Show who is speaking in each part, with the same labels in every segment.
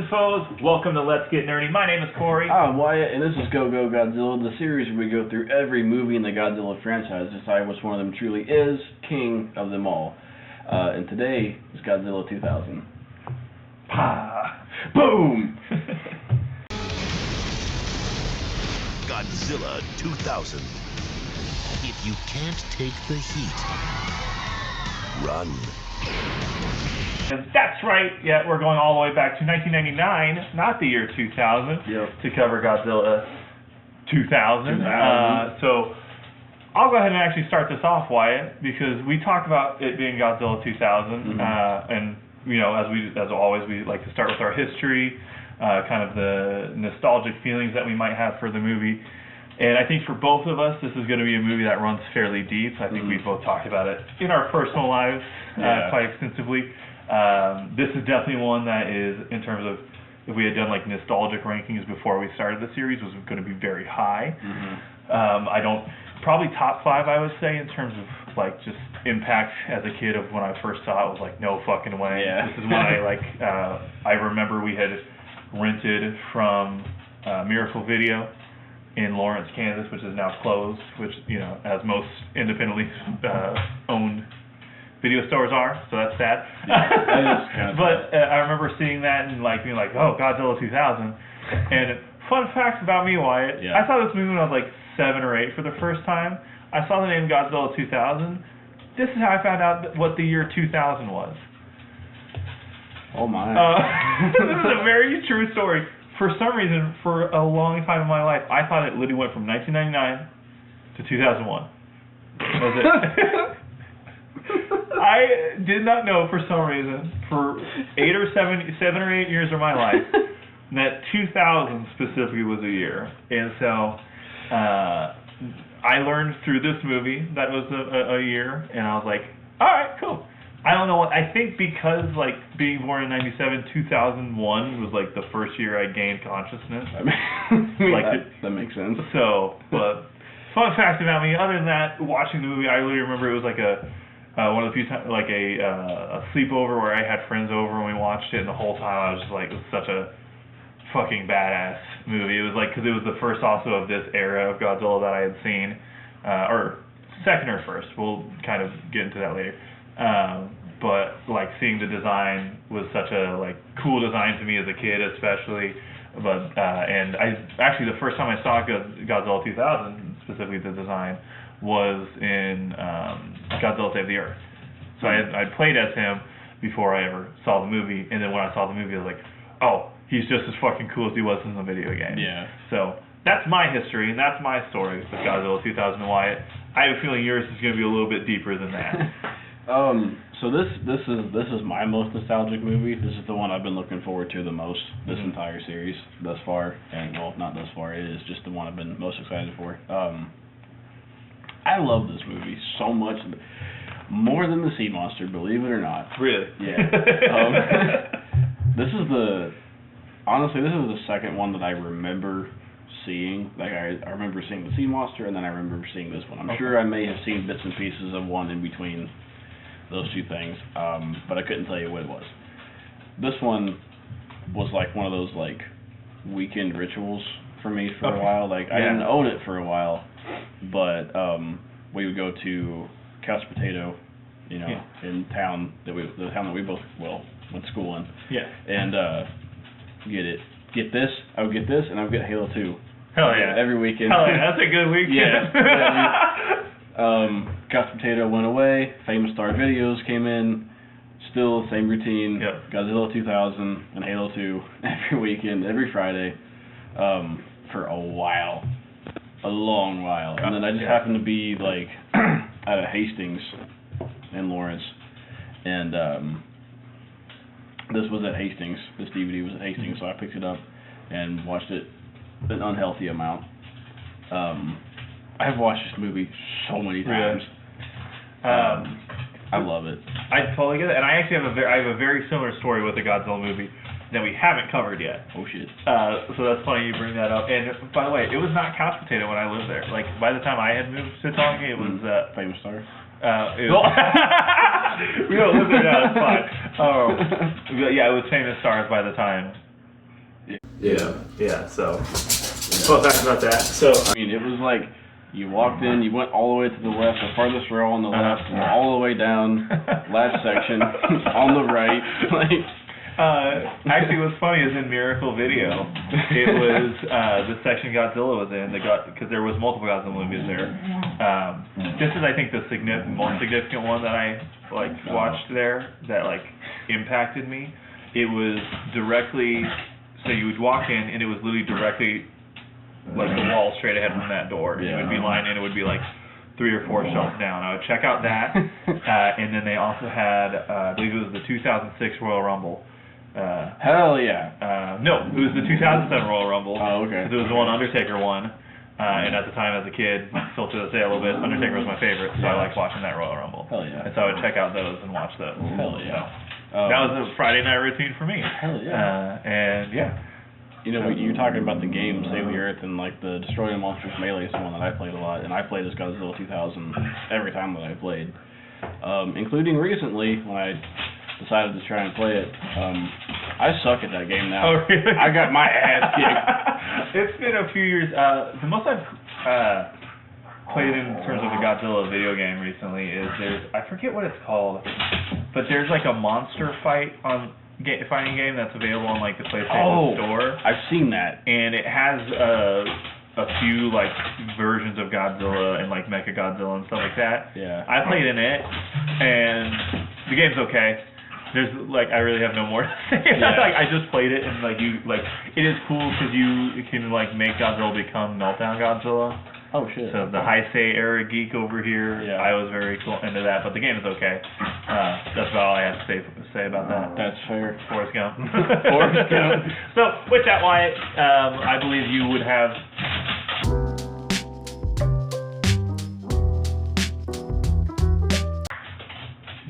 Speaker 1: and foes, welcome to Let's Get Nerdy. My name is Corey.
Speaker 2: I'm Wyatt, and this is Go-Go-Godzilla, the series where we go through every movie in the Godzilla franchise to decide which one of them truly is king of them all. And today is Godzilla 2000.
Speaker 1: Pa!
Speaker 2: Boom!
Speaker 3: Godzilla 2000. If you can't take the heat, run.
Speaker 1: And that's right, yeah, we're going all the way back to 1999, not the year 2000, to cover Godzilla 2000. So I'll go ahead and actually start this off, Wyatt, because we talked about it being Godzilla 2000, and you know, as always, we like to start with our history, kind of the nostalgic feelings that we might have for the movie. And I think for both of us, this is going to be a movie that runs fairly deep. I think we've both talked about it in our personal lives quite extensively. This is definitely one that is, in terms of, if we had done like nostalgic rankings before we started the series, was going to be very high. Probably top 5, I would say, in terms of like just impact as a kid of when I first saw it. Was like, no fucking way. This is when I remember we had rented from Miracle Video in Lawrence, Kansas, which is now closed, which, you know, as most independently owned video stores are, so that's sad. But I remember seeing that and like being like, oh, Godzilla 2000. And fun fact about me, Wyatt, I saw this movie when I was like 7 or 8 for the first time. I saw the name Godzilla 2000. This is how I found out what the year 2000 was.
Speaker 2: Oh my.
Speaker 1: This is a very true story. For some reason, for a long time in my life, I thought it literally went from 1999 to 2001. That was it. I did not know for some reason, for 7 or 8 years of my life, that 2000 specifically was a year. And so I learned through this movie that it was a year, and I was like, all right, cool. I don't know what, I think because like being born in 97, 2001 was like the first year I gained consciousness.
Speaker 2: That makes sense.
Speaker 1: So, but fun fact about me, other than that, watching the movie, I really remember it was like one of the few times, like a sleepover where I had friends over and we watched it, and the whole time I was just like, it was such a fucking badass movie. It was like, because it was the first also of this era of Godzilla that I had seen, or second or first, we'll kind of get into that later. But like seeing the design was such a like cool design to me as a kid, especially. But and I actually the first time I saw Godzilla 2000, specifically the design, was in Godzilla Save the Earth. So I played as him before I ever saw the movie, and then when I saw the movie, I was like, oh, he's just as fucking cool as he was in the video game. Yeah. So that's my history, and that's my story with Godzilla 2000 and Wyatt. I have a feeling yours is going to be a little bit deeper than that.
Speaker 2: So this is my most nostalgic movie. This is the one I've been looking forward to the most this entire series thus far, and well, not thus far. It is just the one I've been most excited for. I love this movie so much, more than the Sea Monster, believe it or not.
Speaker 1: Really?
Speaker 2: Yeah. This is the second one that I remember seeing. Like I remember seeing the Sea Monster, and then I remember seeing this one. I'm sure I may have seen bits and pieces of one in between those two things, but I couldn't tell you what it was. This one was like one of those like weekend rituals for me for a while. Like I didn't own it for a while, but we would go to Couch Potato, you know, in the town that we both went to school in. Yeah. And get this. I would get this, and I would get Halo 2.
Speaker 1: Hell yeah!
Speaker 2: Every weekend.
Speaker 1: Hell yeah! That's a good weekend.
Speaker 2: Couch Potato went away. Famous Star Videos came in. Still the same routine. Godzilla 2000 and Halo 2 every weekend, every Friday, for a while, a long while. And then I just happened to be like at a Hastings in Lawrence, and this was at Hastings. This DVD was at Hastings, so I picked it up and watched it an unhealthy amount. I've watched this movie so many times. I love it.
Speaker 1: I totally get it, and I actually have a very similar story with the Godzilla movie that we haven't covered yet.
Speaker 2: Oh shit.
Speaker 1: So that's funny you bring that up. And by the way, it was not Couch Potato when I lived there. Like by the time I had moved to Tonga, it was
Speaker 2: Famous Star.
Speaker 1: We don't live there now. It's fine. Yeah, it was Famous Stars by the time Yeah. So, fun fact about that. So,
Speaker 2: I mean, it was like you walked in, you went all the way to the left, the farthest row on the left, and all the way down, last section on the right. Like,
Speaker 1: actually, what's funny is in Miracle Video, it was the section Godzilla was in. Because there was multiple Godzilla movies there. This is, I think, the most significant one that I watched there that impacted me. It was directly. So you would walk in, and it was literally directly. The wall straight ahead from that door.
Speaker 2: Yeah.
Speaker 1: You would be lined in, it would be 3 or 4 shelves down. I would check out that, and then they also had, I believe it was the 2006 Royal Rumble.
Speaker 2: Hell yeah.
Speaker 1: No, it was the 2007 Royal Rumble.
Speaker 2: Oh, okay.
Speaker 1: It was the one Undertaker won, and at the time as a kid, still to this day a little bit, Undertaker was my favorite, so I liked watching that Royal Rumble.
Speaker 2: Hell yeah.
Speaker 1: And so I would check out those and watch those.
Speaker 2: Hell yeah.
Speaker 1: So, that was a Friday night routine for me.
Speaker 2: Hell yeah.
Speaker 1: And yeah.
Speaker 2: You know, you're talking about the game Save the Earth, and the Destroy the Monsters Melee is the one that I played a lot, and I played as Godzilla 2000 every time that I played, including recently when I decided to try and play it. I suck at that game now.
Speaker 1: Oh, really?
Speaker 2: I got my ass kicked.
Speaker 1: It's been a few years. The most I've played in terms of the Godzilla video game recently is I forget what it's called, but there's a monster fight fighting game that's available on the PlayStation Store.
Speaker 2: I've seen that,
Speaker 1: and it has a few versions of Godzilla and Mecha Godzilla and stuff like that.
Speaker 2: Yeah.
Speaker 1: I played in it, and the game's okay. There's I really have no more to say.
Speaker 2: Yeah.
Speaker 1: I just played it, and it is cool because you can make Godzilla become Meltdown Godzilla.
Speaker 2: Oh shit.
Speaker 1: So the Heisei era geek over here,
Speaker 2: Yeah.
Speaker 1: I was very cool into that, but the game is okay. That's about all I have to say about that.
Speaker 2: That's fair.
Speaker 1: Forrest Gump.
Speaker 2: Forrest Gump.
Speaker 1: So with that, Wyatt, I believe you would have.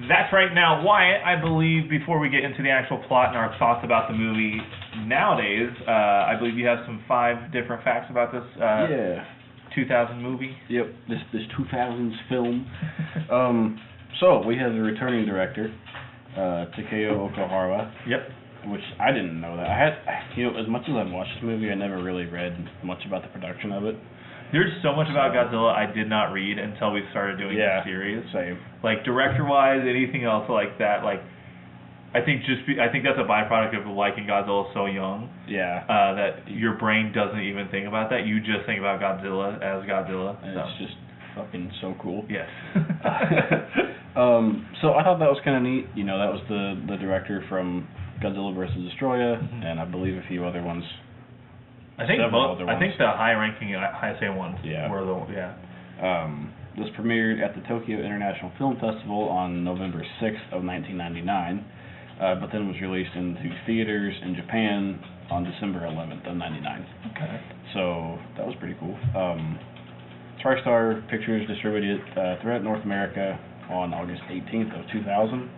Speaker 1: That's right. Now, Wyatt, I believe before we get into the actual plot and our thoughts about the movie nowadays, I believe you have some 5 different facts about this. 2000 movie.
Speaker 2: Yep, this 2000s film. So we have the returning director, Takeo Okahara.
Speaker 1: Yep.
Speaker 2: Which I didn't know that. As much as I've watched this movie, I never really read much about the production of it.
Speaker 1: There's so much about Godzilla I did not read until we started doing the series.
Speaker 2: Same.
Speaker 1: Director-wise, anything else like that, I think that's a byproduct of liking Godzilla so young.
Speaker 2: Yeah.
Speaker 1: That your brain doesn't even think about that. You just think about Godzilla as Godzilla.
Speaker 2: And it's just fucking so cool.
Speaker 1: Yes.
Speaker 2: So I thought that was kind of neat. That was the director from Godzilla vs. Destroya, and I believe a few other ones.
Speaker 1: I think the high-ranking Heisei ones were
Speaker 2: This premiered at the Tokyo International Film Festival on November 6th of 1999. But then was released into theaters in Japan on December 11th of 99.
Speaker 1: Okay.
Speaker 2: So that was pretty cool. TriStar Pictures distributed it throughout North America on August 18th of 2000.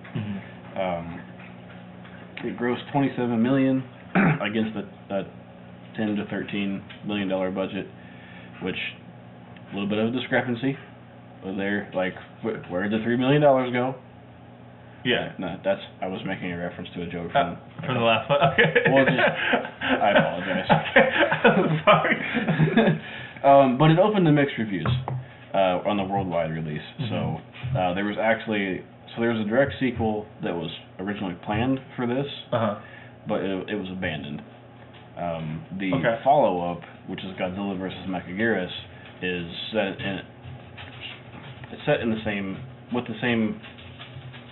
Speaker 2: It grossed $27 million against a $10 to $13 million budget, which a little bit of a discrepancy. There, where did the $3 million go?
Speaker 1: Yeah.
Speaker 2: No, I was making a reference to a joke
Speaker 1: from the last one. Okay.
Speaker 2: Well, I apologize.
Speaker 1: I'm sorry.
Speaker 2: But it opened to mixed reviews on the worldwide release. So there was a direct sequel that was originally planned for this, but it was abandoned. The follow-up, which is Godzilla vs. Mechagodzilla, is set in the same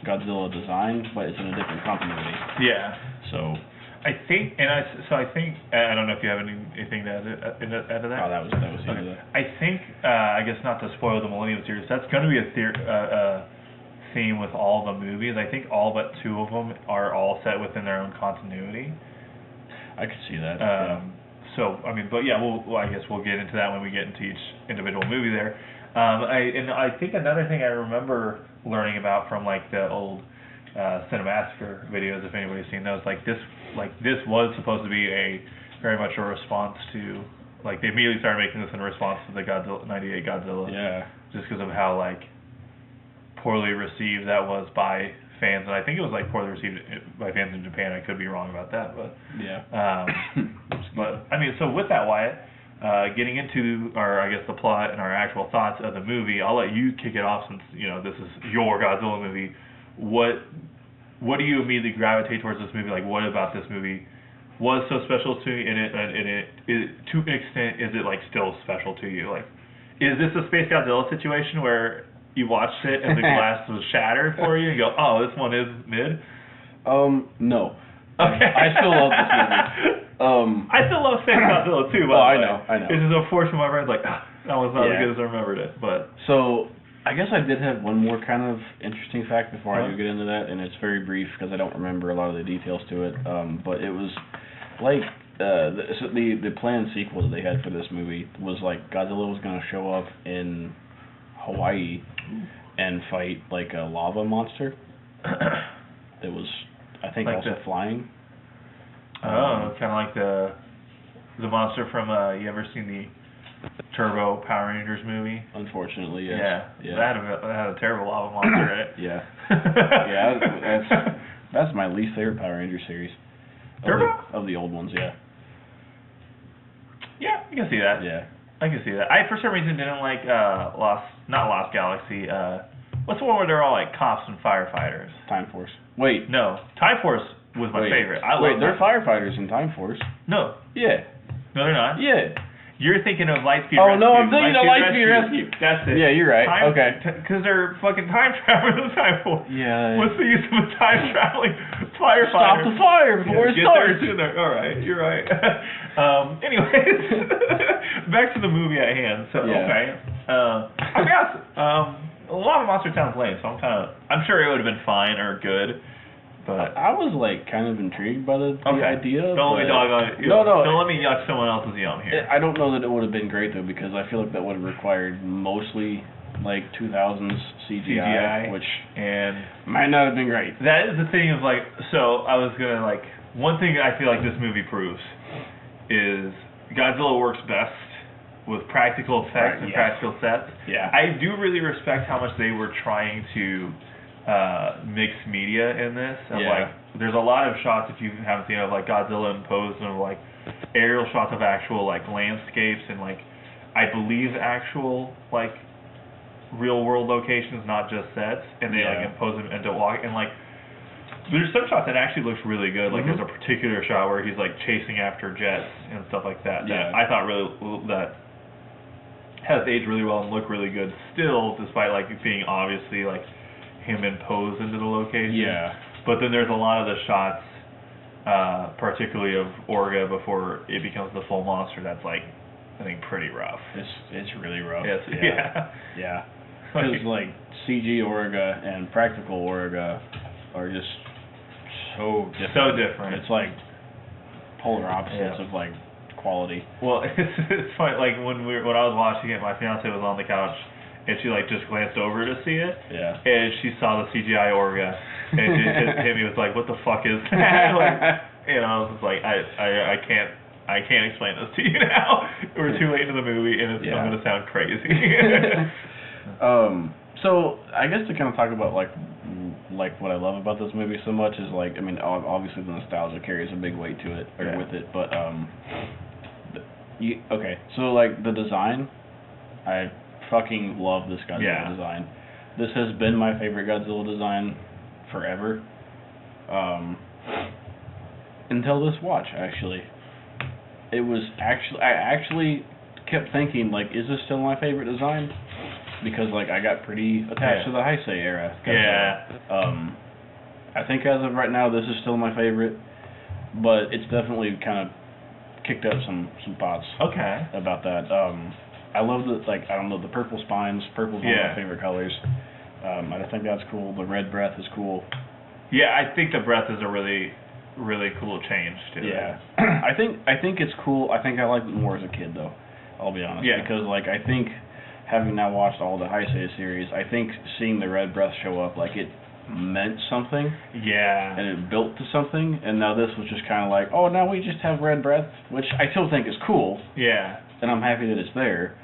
Speaker 2: Godzilla design, but it's in a different continuity.
Speaker 1: Yeah.
Speaker 2: So
Speaker 1: I think I don't know if you have anything to add to that.
Speaker 2: Oh, that was okay.
Speaker 1: I think I guess not to spoil the Millennium series. That's going to be a theme with all the movies. I think all but 2 of them are all set within their own continuity.
Speaker 2: I could see that.
Speaker 1: So I guess we'll get into that when we get into each individual movie there. I think another thing I remember learning about from the old Cinemassacre videos, if anybody's seen those, this was supposed to be very much a response to they immediately started making this in response to the Godzilla 98 Godzilla.
Speaker 2: Yeah.
Speaker 1: Just because of how poorly received that was by fans, and I think it was poorly received by fans in Japan. I could be wrong about that, but
Speaker 2: yeah.
Speaker 1: But I mean, so with that, Wyatt, getting into our, I guess, the plot and our actual thoughts of the movie, I'll let you kick it off since this is your Godzilla movie. What do you immediately gravitate towards this movie? Like, what about this movie was so special to you? To an extent, is it like still special to you? Like, is this a Space Godzilla situation where you watched it and the glass was shattered for you? And you go, oh, this one is mid.
Speaker 2: No.
Speaker 1: Okay.
Speaker 2: I still love this movie.
Speaker 1: I still love Space Godzilla too. But
Speaker 2: I know.
Speaker 1: It's just unfortunate my brain's like, that was not as good as I remembered it. But
Speaker 2: so I guess I did have one more kind of interesting fact before I do get into that, and it's very brief because I don't remember a lot of the details to it. But it was like the planned sequel that they had for this movie was like Godzilla was going to show up in Hawaii and fight like a lava monster. It was, I think, like also flying.
Speaker 1: Oh, kind of like the monster from you ever seen the Turbo Power Rangers movie?
Speaker 2: Unfortunately, yes.
Speaker 1: Yeah. That had a terrible lava monster in it.
Speaker 2: Yeah. Yeah, that's my least favorite Power Ranger series.
Speaker 1: Turbo?
Speaker 2: Of the old ones, yeah.
Speaker 1: Yeah, I can see that.
Speaker 2: Yeah.
Speaker 1: I can see that. I, for some reason, didn't like not Lost Galaxy. What's the one where they're all like cops and firefighters?
Speaker 2: Time Force. Wait.
Speaker 1: No. Time Force was my favorite.
Speaker 2: They're firefighters in Time Force.
Speaker 1: No.
Speaker 2: Yeah.
Speaker 1: No, they're not.
Speaker 2: Yeah.
Speaker 1: You're thinking of Lightspeed
Speaker 2: Oh,
Speaker 1: Rescue.
Speaker 2: no, I'm thinking of Lightspeed Rescue.
Speaker 1: That's it.
Speaker 2: Yeah, you're right. Okay.
Speaker 1: Because they're fucking time travelers in Time Force.
Speaker 2: Yeah.
Speaker 1: What's the use of a time traveling firefighter?
Speaker 2: Stop the fire before it starts.
Speaker 1: All right, you're right. Anyways, back to the movie at hand. So, okay. I guess a lot of Monster sounds lame, so I'm sure it would have been fine or good. But
Speaker 2: I was like kind of intrigued by the idea.
Speaker 1: Don't let me dog on it.
Speaker 2: No.
Speaker 1: Don't let me yuck someone else's yum here.
Speaker 2: I don't know that it would have been great though, because I feel like that would have required mostly like 2000s CGI, which might not have been great.
Speaker 1: That is the thing of like, so I was gonna like, one thing I feel like this movie proves is Godzilla works best with practical effects and practical sets.
Speaker 2: Yeah.
Speaker 1: I do really respect how much they were trying to mix media in this. Like, there's a lot of shots, if you haven't seen, of like Godzilla imposed, and like aerial shots of actual like landscapes and like, I believe actual like real world locations, not just sets, and they like impose them into walk, and like there's some shots that actually looks really good. Like there's a particular shot where he's like chasing after jets and stuff like that. That I thought that has aged really well and looked really good still, despite like being obviously like him imposed into the location.
Speaker 2: Yeah.
Speaker 1: But then there's a lot of the shots, particularly of Orga before it becomes the full monster, that's like, I think, pretty rough.
Speaker 2: It's really rough.
Speaker 1: Yeah.
Speaker 2: Because like CG Orga and practical Orga are just so different.
Speaker 1: So different.
Speaker 2: It's like polar opposites of like quality.
Speaker 1: Well, it's funny. Like when I was watching it, my fiance was on the couch, and she like just glanced over to see it.
Speaker 2: Yeah.
Speaker 1: And she saw the CGI Orga, and it just hit me with like, what the fuck is that? Like, I was just like, I can't explain this to you now. We're too late into the movie, and I'm gonna sound crazy.
Speaker 2: So I guess to kind of talk about like what I love about this movie so much is like, I mean, obviously the nostalgia carries a big weight to it with it, but so like the design, I fucking love this Godzilla design. This has been my favorite Godzilla design forever. Until this watch, actually. It was I actually kept thinking, like, is this still my favorite design? Because, like, I got pretty attached to the Heisei era. I think as of right now, this is still my favorite, but it's definitely kind of kicked up some thoughts about that. I love the purple spines. Purple's one of my favorite colors. I think that's cool. The red breath is cool.
Speaker 1: Yeah, I think the breath is a really, really cool change to it.
Speaker 2: Yeah. I think it's cool. I think I liked it more as a kid, though. I'll be honest.
Speaker 1: Yeah.
Speaker 2: Because, like, I think having now watched all the Heisei series, I think seeing the red breath show up, like, it meant something.
Speaker 1: Yeah.
Speaker 2: And it built to something. And now this was just kind of like, oh, now we just have red breath, which I still think is cool.
Speaker 1: Yeah.
Speaker 2: And I'm happy that it's there.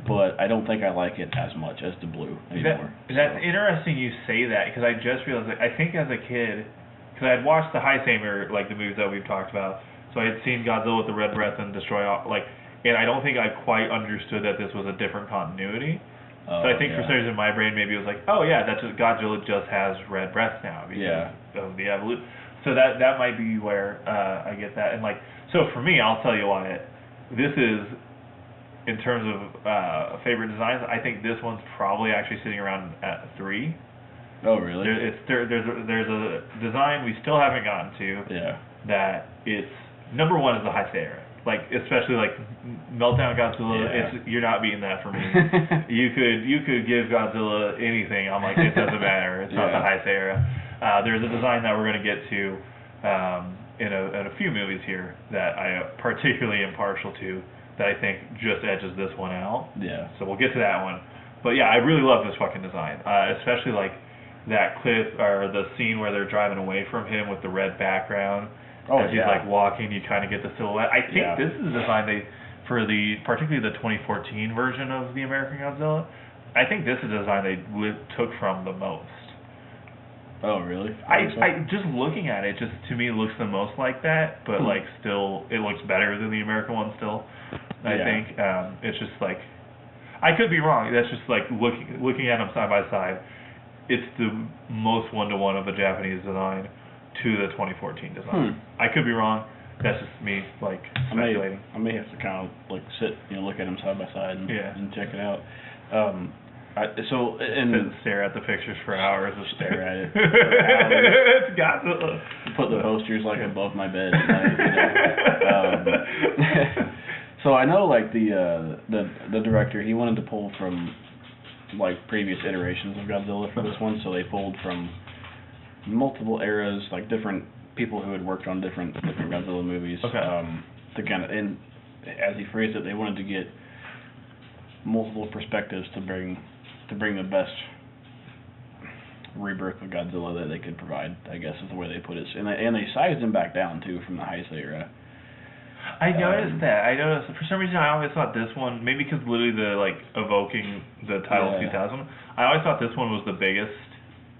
Speaker 2: But I don't think I like it as much as the blue anymore.
Speaker 1: That's interesting you say that, because I just realized that I think as a kid, because I had watched the Heisei, like the movies that we've talked about, So I had seen Godzilla with the red breath and destroy all, like, and I don't think I quite understood that this was a different continuity. So I think for some reason in my brain maybe it was like, oh yeah, that's just Godzilla just has red breath now because of the evolution. So that might be where I get that. And like, so for me, I'll tell you why this is, in terms of favorite designs, I think this one's probably actually sitting around at 3.
Speaker 2: Oh really?
Speaker 1: There's a design we still haven't gotten to.
Speaker 2: Yeah.
Speaker 1: That it's number 1 is the Heisei era. Like, especially like Meltdown Godzilla, you're not beating that for me. you could give Godzilla anything. I'm like, it doesn't matter. It's not the Heisei era. There's a design that we're gonna get to in a few movies here that I particularly am partial to, that I think just edges this one out.
Speaker 2: Yeah. So
Speaker 1: we'll get to that one. But yeah, I really love this fucking design, especially like that clip or the scene where they're driving away from him with the red background. As he's like walking, you kind of get the silhouette. I think this is the design for particularly the 2014 version of the American Godzilla. I think this is the design they took from the most.
Speaker 2: Oh really?
Speaker 1: I just looking at it, just to me looks the most like that, but like still it looks better than the American one still. I think it's just like, I could be wrong. That's just like looking at them side by side. It's the most one-to-one of a Japanese design to the 2014 design. I could be wrong. That's just me, like, speculating.
Speaker 2: I may have to kind of like sit, look at them side by side and check it out.
Speaker 1: Stare at the pictures for hours.
Speaker 2: Stare at it.
Speaker 1: It's Godzilla.
Speaker 2: Put the posters like above my bed. So I know like the director, he wanted to pull from like previous iterations of Godzilla for this one, so they pulled from multiple eras, like different people who had worked on different Godzilla movies. To kind of, and as he phrased it, they wanted to get multiple perspectives to bring the best rebirth of Godzilla that they could provide, I guess is the way they put it. And they sized him back down too from the Heisei era.
Speaker 1: I noticed that. For some reason I always thought this one, maybe because literally the like evoking the title 2000. I always thought this one was the biggest,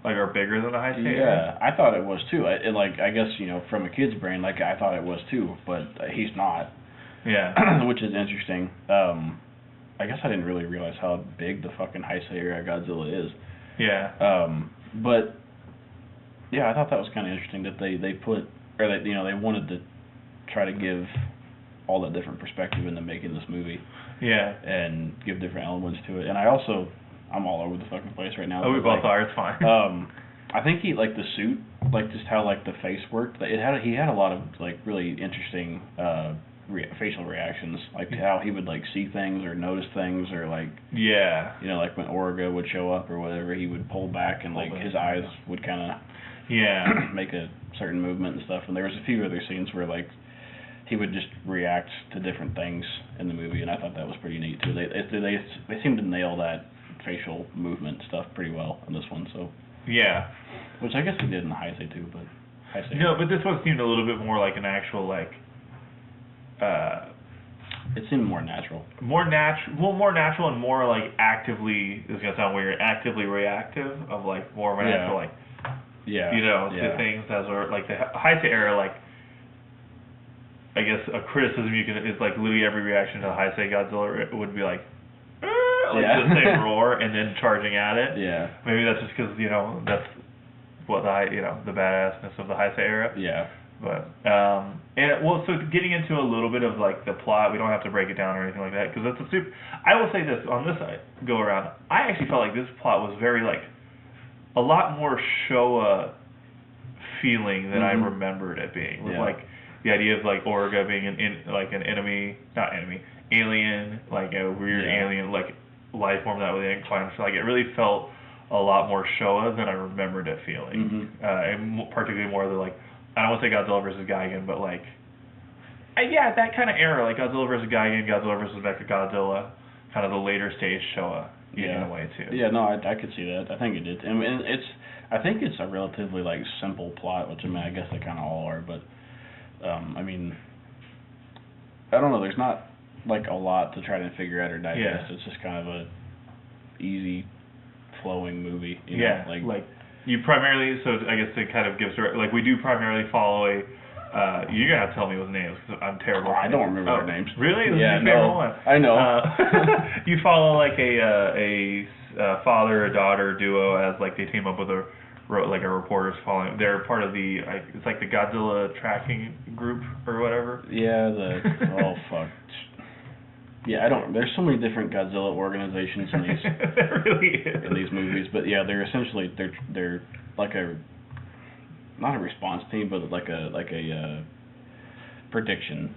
Speaker 1: like, or bigger than the Heisei era.
Speaker 2: I thought it was too. I guess from a kid's brain, like I thought it was too, but he's not.
Speaker 1: Yeah.
Speaker 2: Which is interesting. I guess I didn't really realize how big the fucking Heisei era Godzilla is.
Speaker 1: Yeah.
Speaker 2: But yeah, I thought that was kind of interesting that they put, or that they wanted to try to give all that different perspective into making this movie.
Speaker 1: Yeah.
Speaker 2: And give different elements to it. And I'm all over the fucking place right now.
Speaker 1: Oh, we both are. It's fine.
Speaker 2: I think he like the suit, like just how like the face worked. He had a lot of like really interesting facial reactions, like how he would like see things or notice things or like like when Orga would show up or whatever, he would pull back and like his eyes would kind of make a certain movement and stuff. And there was a few other scenes where like he would just react to different things in the movie, and I thought that was pretty neat too. They seemed to nail that facial movement stuff pretty well in this one. So which I guess they did in the Heisei too, but
Speaker 1: no, but this one seemed a little bit more like an actual like.
Speaker 2: It seemed more natural.
Speaker 1: More natural and more like actively. This is gonna sound weird. Actively reactive of like more of an actual like. To things as are like the Heisei era, like. I guess a criticism you can is like literally every reaction to the Heisei Godzilla would be like the same roar and then charging at it.
Speaker 2: Yeah.
Speaker 1: Maybe that's just because that's what the badassness of the Heisei era.
Speaker 2: Yeah.
Speaker 1: But so getting into a little bit of like the plot, we don't have to break it down or anything like that because that's a super. I will say this on this go around. I actually felt like this plot was very like a lot more Showa feeling than I remembered it being. With like the idea of like Orga being an alien, like a weird alien like life form that they didn't quite understand. Like it really felt a lot more Showa than I remembered it feeling, and particularly more of the like. I don't want to say Godzilla versus Gigan, but like, that kind of era, like Godzilla versus Gigan, Godzilla versus Mechagodzilla, kind of the later stage Showa in a way too.
Speaker 2: Yeah, no, I could see that. I think it did. I mean, I think it's a relatively like simple plot, which I mean, I guess they kind of all are, but I mean, I don't know. There's not like a lot to try to figure out or digest. It's just kind of a easy flowing movie. You know?
Speaker 1: Like you primarily, so I guess it kind of gives, like we do primarily follow a You're gonna have to tell me those names because I'm terrible.
Speaker 2: I don't remember their names.
Speaker 1: Really? This
Speaker 2: Yeah,
Speaker 1: is your favorite
Speaker 2: no.
Speaker 1: one.
Speaker 2: I know.
Speaker 1: You follow like a father daughter duo as like they team up with a reporter's following. They're part of the it's like the Godzilla tracking group or whatever.
Speaker 2: Yeah, oh fuck. Yeah, I don't. There's so many different Godzilla organizations in these.
Speaker 1: There really is.
Speaker 2: In these movies, but yeah, they're essentially they're like a not a response team, but like a prediction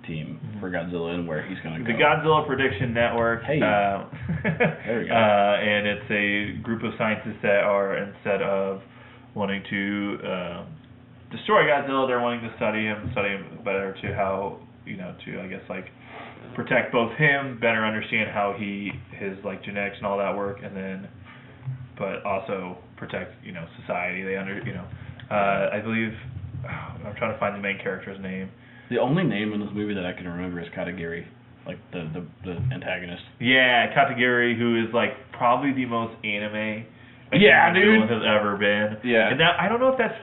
Speaker 2: team for Godzilla and where he's gonna go.
Speaker 1: The Godzilla Prediction Network.
Speaker 2: Hey. There we go.
Speaker 1: And it's a group of scientists that are, instead of wanting to destroy Godzilla, they're wanting to study him better to how, to, I guess, like, protect both him, better understand how his like genetics and all that work, and then, but also protect, society. I believe, I'm trying to find the main character's name.
Speaker 2: The only name in this movie that I can remember is Katagiri, like the antagonist.
Speaker 1: Yeah, Katagiri, who is like probably the most anime
Speaker 2: Yeah, dude.
Speaker 1: has ever been.
Speaker 2: Yeah.
Speaker 1: And that, I don't know if that's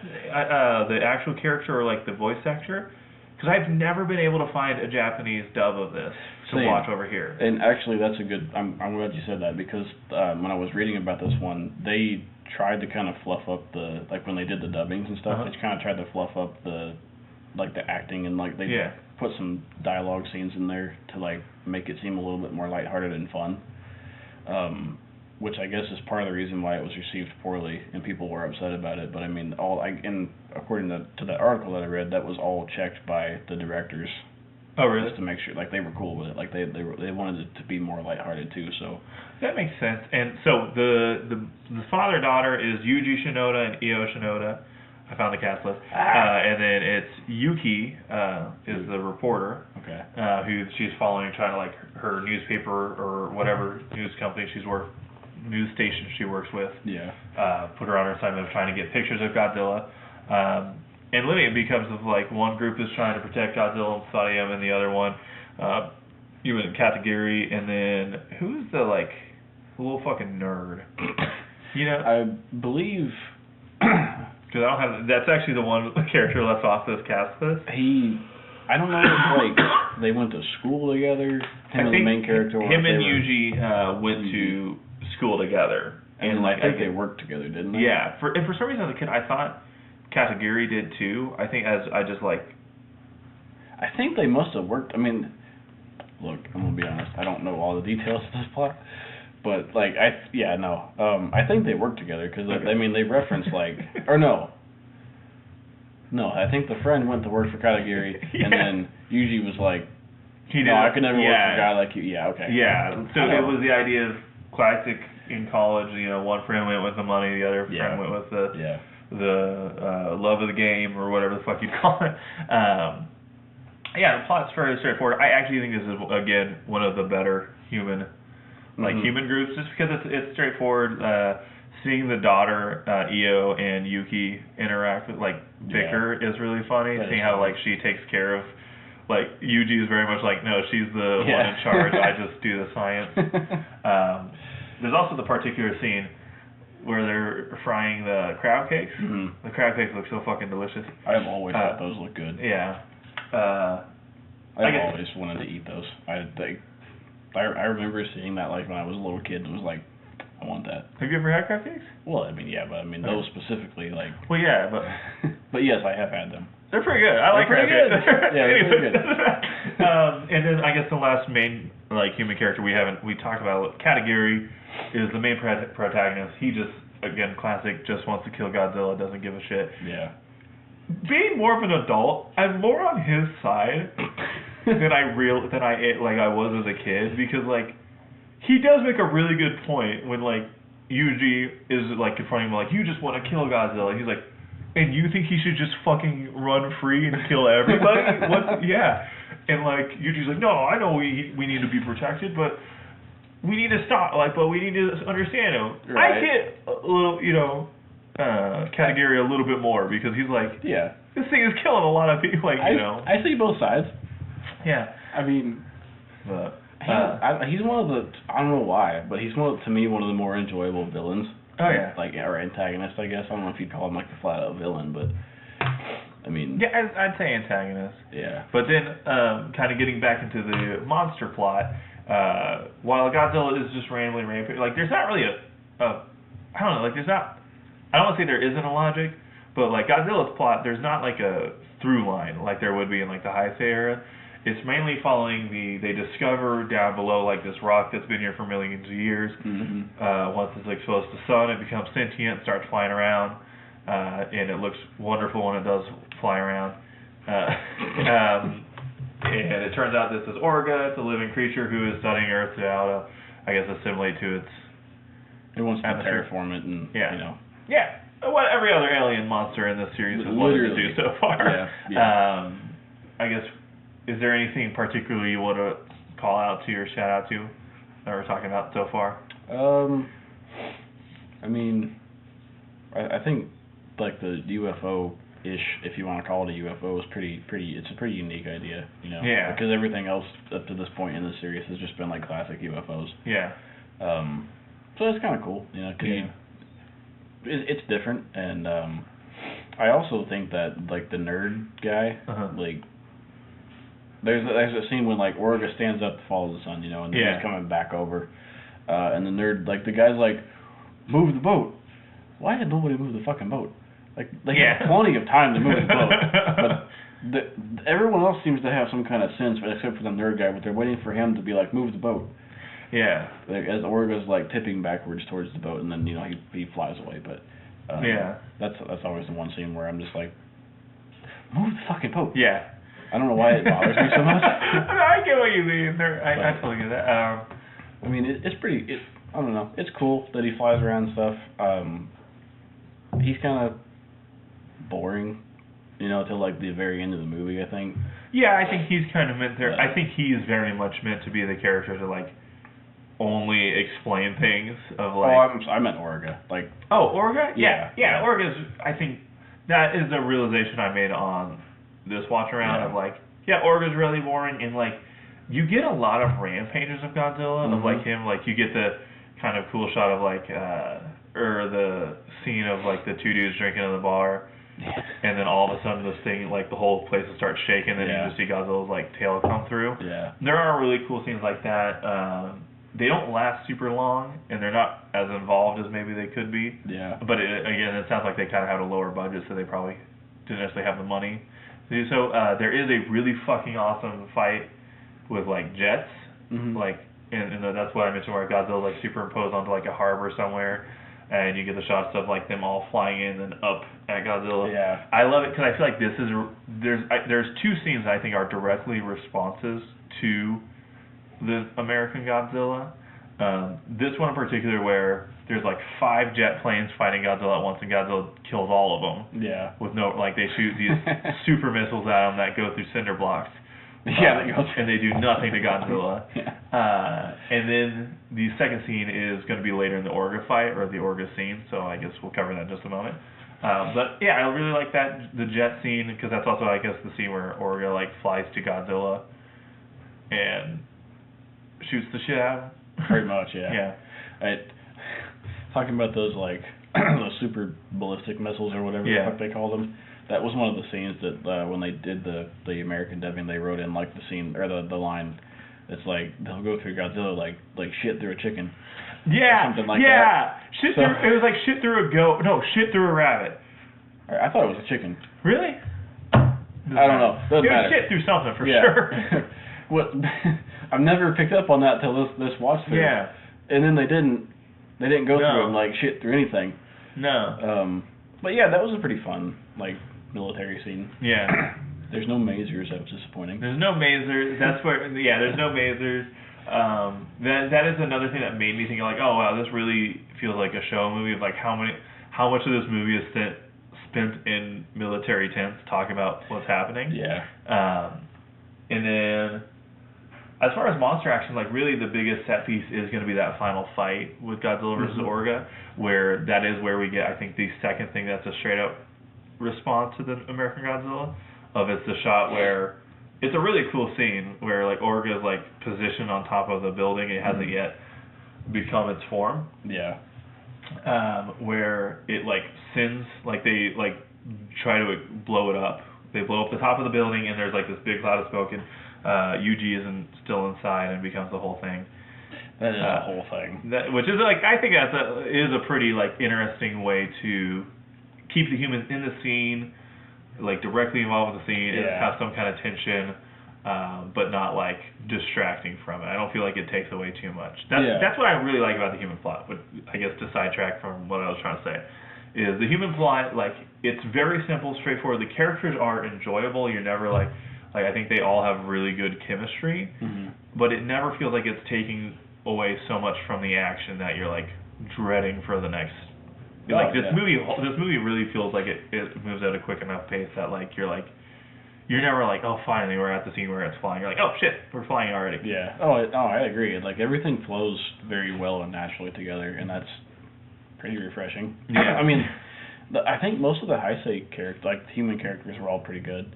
Speaker 1: the actual character or like the voice actor, because I've never been able to find a Japanese dub of this to
Speaker 2: Same.
Speaker 1: watch over here.
Speaker 2: And actually, that's a good. I'm glad you said that, because when I was reading about this one, they tried to kind of fluff up when they did the dubbings and stuff. They kind of tried to fluff up the acting, and like they put some dialogue scenes in there to like make it seem a little bit more lighthearted and fun. Which I guess is part of the reason why it was received poorly and people were upset about it. But I mean, and according to that article that I read, that was all checked by the directors.
Speaker 1: Oh, really?
Speaker 2: Just to make sure, like, they were cool with it. Like, they wanted it to be more lighthearted too. So
Speaker 1: that makes sense. And so the father-daughter is Yuji Shinoda and Io Shinoda. I found the cast list. And then it's Yuki is the reporter.
Speaker 2: Okay.
Speaker 1: Who she's following, trying to, like, her newspaper or whatever news company news station she works with.
Speaker 2: Yeah.
Speaker 1: Put her on her assignment of trying to get pictures of Godzilla. And then it becomes of like one group is trying to protect Godzilla and study him, and the other one, even Katagiri, and then who's the like little fucking nerd?
Speaker 2: I believe.
Speaker 1: Because I don't have. That's actually the one character left off this cast list.
Speaker 2: I don't know if like they went to school together. Him and the main character.
Speaker 1: Him and Yuji went to school together,
Speaker 2: and like I think they worked together, didn't they?
Speaker 1: Yeah. And for some reason as a kid, I thought Katagiri did too. I think I
Speaker 2: think they must have worked. I mean, look, I'm gonna be honest. I don't know all the details of this plot, but like I think they worked together because I mean they reference like no, I think the friend went to work for Katagiri, and then Yuji was like, I could never work for a guy like you. Yeah, okay.
Speaker 1: Yeah. So it was the idea of classic in college. One friend went with the money, the other friend went with the love of the game, or whatever the fuck you'd call it. The plot's fairly straightforward. I actually think this is, again, one of the better human groups, just because it's straightforward. Seeing the daughter, Io, and Yuki interact with, like, bicker is really funny. Seeing how, like, she takes care of, like, Yuji is very much like, no, she's the one in charge, I just do the science. There's also the particular scene where they're frying the crab cakes. The crab cakes look so fucking delicious.
Speaker 2: I've always thought those look good.
Speaker 1: Yeah.
Speaker 2: I've always wanted to eat those. I remember seeing that like when I was a little kid and was like, I want that.
Speaker 1: Have you ever had crab cakes?
Speaker 2: Well, I mean, yeah, but I mean those specifically, like.
Speaker 1: Well, yeah, but.
Speaker 2: But yes, I have had them.
Speaker 1: They're pretty good. I like crab cakes.
Speaker 2: Yeah, they're pretty good.
Speaker 1: And then I guess the last main human character we talked about, Katagiri, is the main protagonist. He just, again, classic, just wants to kill Godzilla, doesn't give a shit.
Speaker 2: Yeah.
Speaker 1: Being more of an adult, I'm more on his side than I was as a kid, because like he does make a really good point when like Yuji is like confronting him like, you just want to kill Godzilla. He's like, and you think he should just fucking run free and kill everybody? Yeah. And like Yuji's like, no, I know we need to be protected, but we need to stop. But we need to understand him.
Speaker 2: Right.
Speaker 1: I get a little, Katagiri a little bit more, because he's like, this thing is killing a lot of people.
Speaker 2: I see both sides.
Speaker 1: Yeah.
Speaker 2: I mean, he's one of the, I don't know why, but he's to me one of the more enjoyable villains.
Speaker 1: Oh yeah.
Speaker 2: Or antagonist, I guess. I don't know if you'd call him like the flat out villain, but I mean...
Speaker 1: Yeah, I'd say antagonist.
Speaker 2: Yeah.
Speaker 1: But then, kind of getting back into the monster plot, while Godzilla is just randomly ramping, like, there's not really I don't know, like, there's not, I don't want to say there isn't a logic, but, like, Godzilla's plot, there's not, like, a through line like there would be in, like, the Heisei era. It's mainly following they discover down below, like, this rock that's been here for millions of years. Once it's exposed to the sun, it becomes sentient, starts flying around, and it looks wonderful when it does fly around. And it turns out this is Orga. It's a living creature who is studying Earth to how to, I guess, assimilate to its...
Speaker 2: It wants to
Speaker 1: atmosphere.
Speaker 2: terraform it and,
Speaker 1: Yeah.
Speaker 2: you know...
Speaker 1: Yeah. What every other alien monster in this series has wanted to do so far.
Speaker 2: Yeah.
Speaker 1: I guess, is there anything particular you want to call out to or shout out to that we're talking about so far?
Speaker 2: I mean, I think, like, the UFO-ish, if you want to call it a UFO, is pretty, it's a pretty unique idea, you know?
Speaker 1: Yeah.
Speaker 2: Because everything else up to this point in the series has just been, like, classic UFOs.
Speaker 1: Yeah.
Speaker 2: So it's kind of cool, you know, because it's different, and I also think that, like, the nerd guy, like, there's a scene when, like, Orga stands up to follow the sun, you know, and he's coming back over, and the nerd, like, the guy's like, move the boat. Why did nobody move the fucking boat? Like, they had plenty of time to move the boat, but everyone else seems to have some kind of sense, except for the nerd guy, but they're waiting for him to be like, move the boat.
Speaker 1: Yeah.
Speaker 2: Like, as Orga's like tipping backwards towards the boat, and then, you know, he flies away. But that's always the one scene where I'm just like, move the fucking boat.
Speaker 1: Yeah.
Speaker 2: I don't know why it bothers me so much.
Speaker 1: I get what you mean. I totally get that.
Speaker 2: I mean, it's pretty. I don't know. It's cool that he flies around and stuff. He's kind of boring, you know, till like the very end of the movie, I think.
Speaker 1: Yeah, I think he's kind of meant there. I think he is very much meant to be the character to like only explain things of like.
Speaker 2: Oh, I meant Orga. Like.
Speaker 1: Oh, Orga?
Speaker 2: Yeah.
Speaker 1: Orga's. I think that is a realization I made on this watch around of like, Orga's really boring, and like you get a lot of rampages of Godzilla of like him, like you get the kind of cool shot of like or the scene of like the two dudes drinking in the bar. And then all of a sudden this thing, like the whole place will start shaking, and you just see Godzilla's like tail come through.
Speaker 2: Yeah.
Speaker 1: There are really cool scenes like that. They don't last super long, and they're not as involved as maybe they could be.
Speaker 2: Yeah.
Speaker 1: But again, it sounds like they kind of had a lower budget, so they probably didn't necessarily have the money. So there is a really fucking awesome fight with like jets, like, and that's what I mentioned where Godzilla's like superimposed onto like a harbor somewhere. And you get the shots of like them all flying in and up at Godzilla. Yeah, I love it because I feel like this is there's two scenes that I think are directly responses to the American Godzilla. This one in particular where there's like 5 jet planes fighting Godzilla at once, and Godzilla kills all of them. Yeah, with no like they shoot these super missiles at them that go through cinder blocks. And they do nothing to Godzilla. And then the second scene is going to be later in the Orga fight, or the Orga scene, so I guess we'll cover that in just a moment. But yeah, I really like the jet scene, because that's also, I guess, the scene where Orga like flies to Godzilla and shoots the shit out of him.
Speaker 2: Pretty much, yeah. Talking about those like those super ballistic missiles or whatever the fuck they call them. That was one of the scenes that when they did the American dubbing, they wrote in like the scene or the line. It's like they'll go through Godzilla like shit through a chicken.
Speaker 1: Yeah,
Speaker 2: something like that.
Speaker 1: Shit through. It was like shit through a goat. No, shit through a rabbit.
Speaker 2: I thought it was a chicken.
Speaker 1: Really?
Speaker 2: I don't know. Doesn't matter.
Speaker 1: Shit through something for sure.
Speaker 2: What? I've never picked up on that till this watch through. Yeah. And then they didn't go through it and like shit through anything.
Speaker 1: No.
Speaker 2: But yeah, that was a pretty fun like military scene.
Speaker 1: Yeah.
Speaker 2: There's no masers. That was disappointing.
Speaker 1: There's no masers. That's where. Yeah, there's no masers. That is another thing that made me think like, oh wow, this really feels like a show movie of like how much of this movie is spent in military tents talking about what's happening. Yeah. And then, as far as monster action, like really the biggest set piece is going to be that final fight with Godzilla versus Orga, where that is where we get, I think, the second thing that's a straight up response to the American Godzilla. It's the shot where it's a really cool scene where like Orga is like positioned on top of the building. It hasn't yet become its form. Yeah. Where it like sends, like they like try to blow it up they blow up the top of the building, and there's like this big cloud of smoke, and Yuji isn't still inside and becomes the whole thing.
Speaker 2: That is the whole thing.
Speaker 1: Which is like, I think is a pretty like interesting way to keep the humans in the scene, like directly involved with the scene, and have some kind of tension, but not like distracting from it. I don't feel like it takes away too much. That's what I really like about the human plot. But I guess to sidetrack from what I was trying to say, is the human plot, like, it's very simple, straightforward. The characters are enjoyable. You're never like I think they all have really good chemistry, but it never feels like it's taking away so much from the action that you're like dreading for the next. This movie really feels like it moves at a quick enough pace that like you're never like, oh, finally we're at the scene where it's flying. You're like, oh shit, we're flying already.
Speaker 2: Yeah. I agree. Like everything flows very well and naturally together, and that's pretty refreshing. Yeah. I mean, I think most of the Heisei characters, like the human characters, were all pretty good.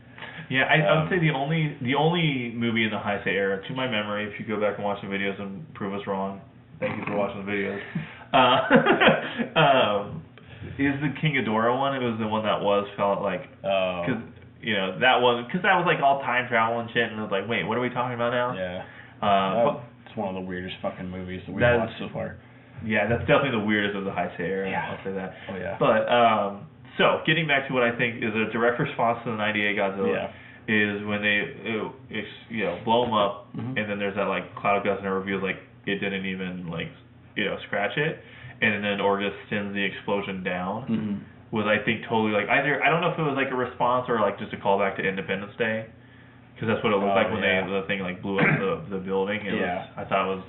Speaker 1: Yeah, I would say the only movie in the Heisei era, to my memory, if you go back and watch the videos and prove us wrong, thank you for watching the videos, is the King Ghidorah one. It was the one that felt like, because that was like all time travel and shit, and I was like, wait, what are we talking about now?
Speaker 2: Yeah. It's one of the weirdest fucking movies that we've watched so far. Yeah,
Speaker 1: that's definitely the weirdest of the Heisei era.
Speaker 2: Yeah.
Speaker 1: I'll say that.
Speaker 2: Oh yeah.
Speaker 1: But so getting back to what I think is a direct response to the '98 Godzilla. Is when they blow them up, and then there's that like cloud of dust and it reveals like it didn't even like scratch it, and then Orgus sends the explosion down. Was I think totally like either I don't know if it was like a response or like just a callback to Independence Day, because that's what it looked like when the thing like blew up the building. I thought it was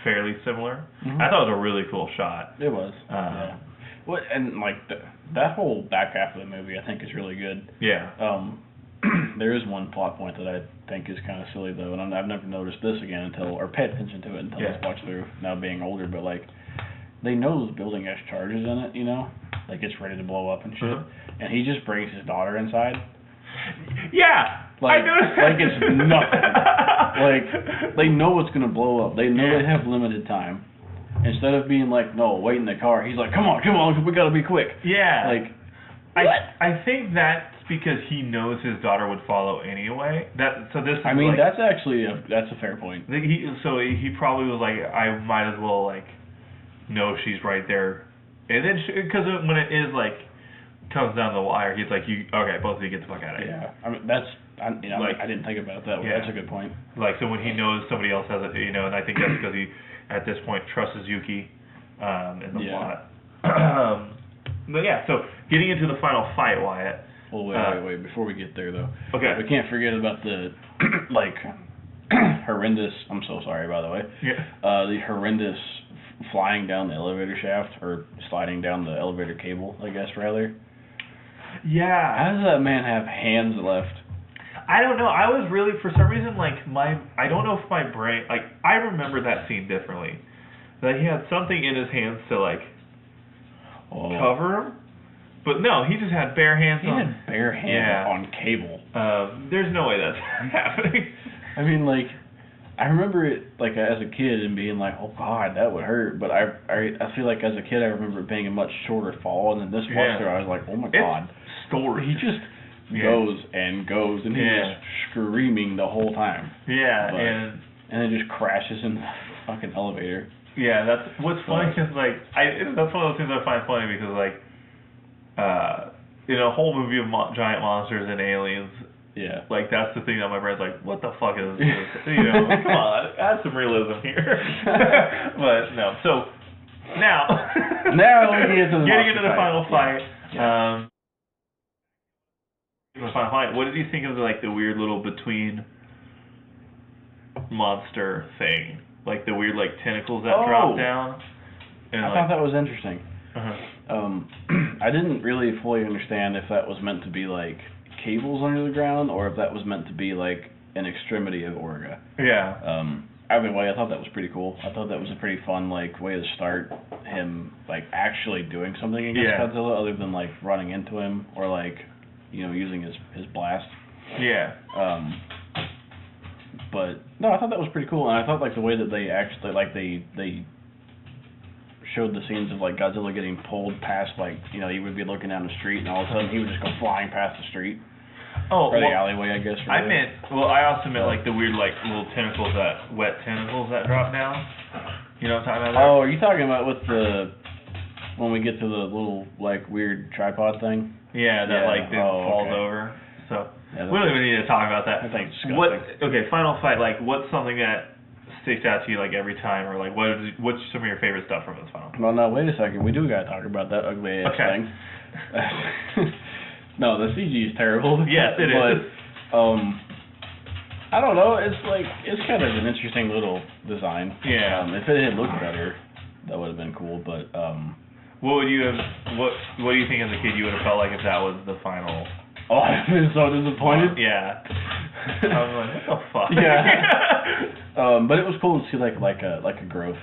Speaker 1: fairly similar. I thought it was a really cool shot.
Speaker 2: It was. Well, and like that whole back half of the movie I think is really good. Yeah. There is one plot point that I think is kind of silly though, and I've never noticed this again or paid attention to it until this watch through, now being older, but like, they know the building has charges in it, like it's ready to blow up and shit, and he just brings his daughter inside. Yeah! Like it's nothing. Like, they know it's gonna blow up. They know they have limited time. Instead of being like, no, wait in the car, he's like, come on, we gotta be quick. Yeah. Like,
Speaker 1: I think that's because he knows his daughter would follow anyway. That's
Speaker 2: actually that's a fair point.
Speaker 1: He probably was like, I might as well like know she's right there, and then because when it is like comes down the wire, he's like, both of you get the fuck out of here. Yeah,
Speaker 2: I mean I didn't think about it that way. That's a good point.
Speaker 1: Like, so when he knows somebody else has it, and I think that's because he at this point trusts Yuki in the plot. But yeah, so getting into the final fight, Wyatt.
Speaker 2: Well, wait. Before we get there, though, we can't forget about the horrendous. I'm so sorry, by the way. Yeah. The horrendous flying down the elevator shaft or sliding down the elevator cable, I guess rather. Yeah. How does that man have hands left?
Speaker 1: I don't know. I was really, for some reason, like I don't know if my brain, like I remember that scene differently. That he had something in his hands to like cover him. But no, he just had bare hands
Speaker 2: on... He had bare hands on cable.
Speaker 1: There's no way that's happening.
Speaker 2: I mean, like, I remember it, like, as a kid and being like, oh, God, that would hurt. But I feel like as a kid, I remember it being a much shorter fall. And then this walkthrough, I was like, oh, my God.
Speaker 1: Story.
Speaker 2: He just goes and goes, and he's screaming the whole time. Yeah, and then just crashes in the fucking elevator.
Speaker 1: Yeah, that's... What's funny is, like, that's one of those things I find funny because, like, in a whole movie of giant monsters and aliens, like that's the thing that my brain's like, what the fuck is this? Come on, add some realism here. But no, so now we get getting into the final fight. The final fight. What did you think of the weird little between monster thing, like the weird tentacles that drop down?
Speaker 2: And I thought that was interesting. I didn't really fully understand if that was meant to be like cables under the ground or if that was meant to be like an extremity of Orga. Yeah. Either way, I thought that was pretty cool. I thought that was a pretty fun way to start him actually doing something against Godzilla other than running into him or using his blast. Yeah. But no, I thought that was pretty cool, and I thought the way that they actually they showed the scenes of Godzilla getting pulled past he would be looking down the street and all of a sudden he would just go flying past the street.
Speaker 1: Oh,
Speaker 2: or the
Speaker 1: well,
Speaker 2: alleyway, I guess.
Speaker 1: I also meant like the weird like little tentacles wet tentacles that drop down. You know what I'm talking about?
Speaker 2: Oh, are you talking about with when we get to the little like weird tripod thing?
Speaker 1: Yeah, that like falls
Speaker 2: okay.
Speaker 1: over. So
Speaker 2: Yeah,
Speaker 1: we don't even need to talk about that.
Speaker 2: I think it's disgusting.
Speaker 1: Okay, final fight. Like, what's something that sticks out to you like every time, or like what's some of your favorite stuff from this final?
Speaker 2: Well, no, wait a second. We do gotta talk about that ugly ass thing. No, the CG is terrible.
Speaker 1: Yes, it is.
Speaker 2: I don't know. It's kind of an interesting little design.
Speaker 1: Yeah.
Speaker 2: If it had looked better, that would have been cool. But
Speaker 1: what would you have? What do you think as a kid you would have felt like if that was the final?
Speaker 2: Oh, I've been so disappointed.
Speaker 1: Yeah. I was like, what the fuck?
Speaker 2: Yeah. But it was cool to see like a growth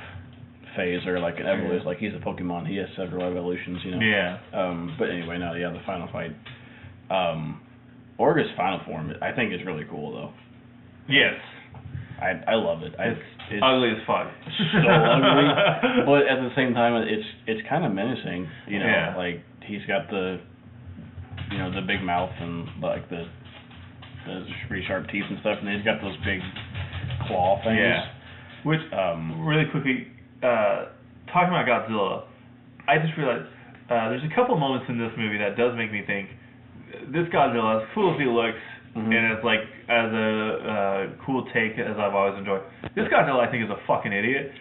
Speaker 2: phase or like an evolution. Like he's a Pokemon, he has several evolutions, you know.
Speaker 1: Yeah.
Speaker 2: But anyway, no, yeah, the final fight. Orga's final form, I think is really cool though.
Speaker 1: Yes.
Speaker 2: I love it.
Speaker 1: It's ugly as fuck.
Speaker 2: So ugly, but at the same time, it's kind of menacing. You know,
Speaker 1: Yeah.
Speaker 2: like he's got the big mouth and like the pretty sharp teeth and stuff, and he's got those big claw things.
Speaker 1: Yeah. Which really quickly, talking about Godzilla, I just realized there's a couple moments in this movie that does make me think this Godzilla, as cool as he looks, and as like as a cool take as I've always enjoyed, this Godzilla I think is a fucking idiot.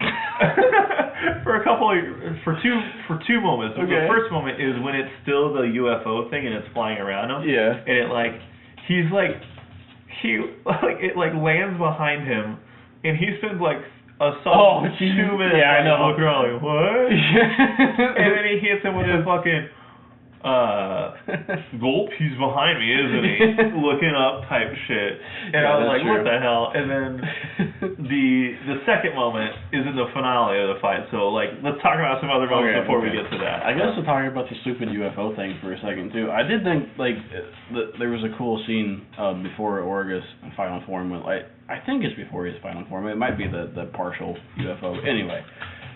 Speaker 1: for two moments.
Speaker 2: Okay.
Speaker 1: The first moment is when it's still the UFO thing and it's flying around him.
Speaker 2: Yeah.
Speaker 1: And it it lands behind him, and he spends like a solid 2 minutes looking around like, what? And then he hits him with a fucking gulp, he's behind me, isn't he? Looking up type shit. And I was like, what the hell? And then the second moment is in the finale of the fight. So like, let's talk about some other moments before we get to that.
Speaker 2: I guess to talk about the stupid UFO thing for a second too. I did think like there was a cool scene before Orga's final form when I think it's before his final form. It might be the partial UFO. Anyway.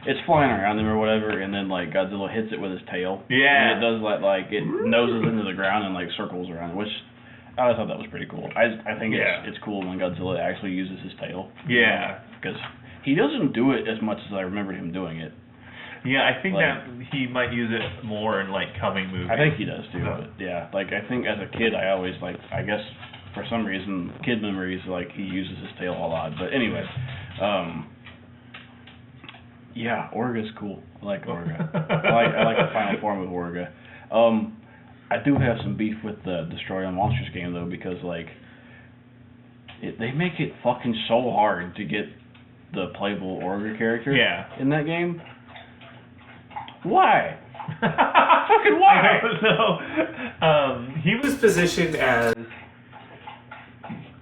Speaker 2: It's flying around him or whatever, and then like Godzilla hits it with his tail.
Speaker 1: Yeah.
Speaker 2: And it does like it noses into the ground and like circles around, which I thought that was pretty cool. I think it's cool when Godzilla actually uses his tail.
Speaker 1: Yeah.
Speaker 2: Because he doesn't do it as much as I remembered him doing it.
Speaker 1: Yeah, I think that he might use it more in like coming movies.
Speaker 2: I think he does too. But yeah, like I think as a kid I always I guess for some reason kid memories like he uses his tail a lot. But anyway. Yeah, Orga's cool. I like Orga. I like the final form of Orga. I do have some beef with the Destroy All Monsters game though, because like they make it fucking so hard to get the playable Orga character in that game. Why? Fucking why?
Speaker 1: I don't know. He was positioned as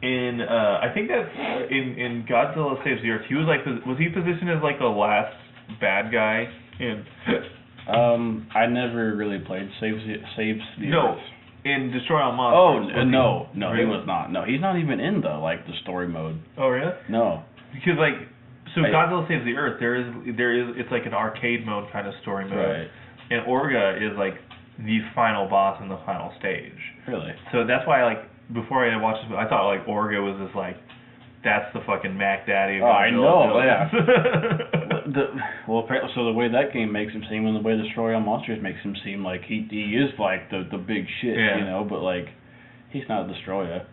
Speaker 1: in I think that's in Godzilla Saves the Earth. He was was he positioned as like the last bad guy in?
Speaker 2: I never really played Saves the
Speaker 1: No,
Speaker 2: Earth.
Speaker 1: in Destroy All Monsters.
Speaker 2: Oh no, he was not. No, he's not even in the story mode.
Speaker 1: Oh really?
Speaker 2: No.
Speaker 1: Because Godzilla Saves the Earth, there is it's like an arcade mode kind of story mode.
Speaker 2: Right.
Speaker 1: And Orga is like the final boss in the final stage.
Speaker 2: Really?
Speaker 1: So that's why before I watched this, I thought like Orga was just like that's the fucking Mac Daddy.
Speaker 2: Oh, I know, yeah. So the way that game makes him seem, and the way Destroy All Monsters makes him seem like he is like the big shit, you know. But like he's not a destroyer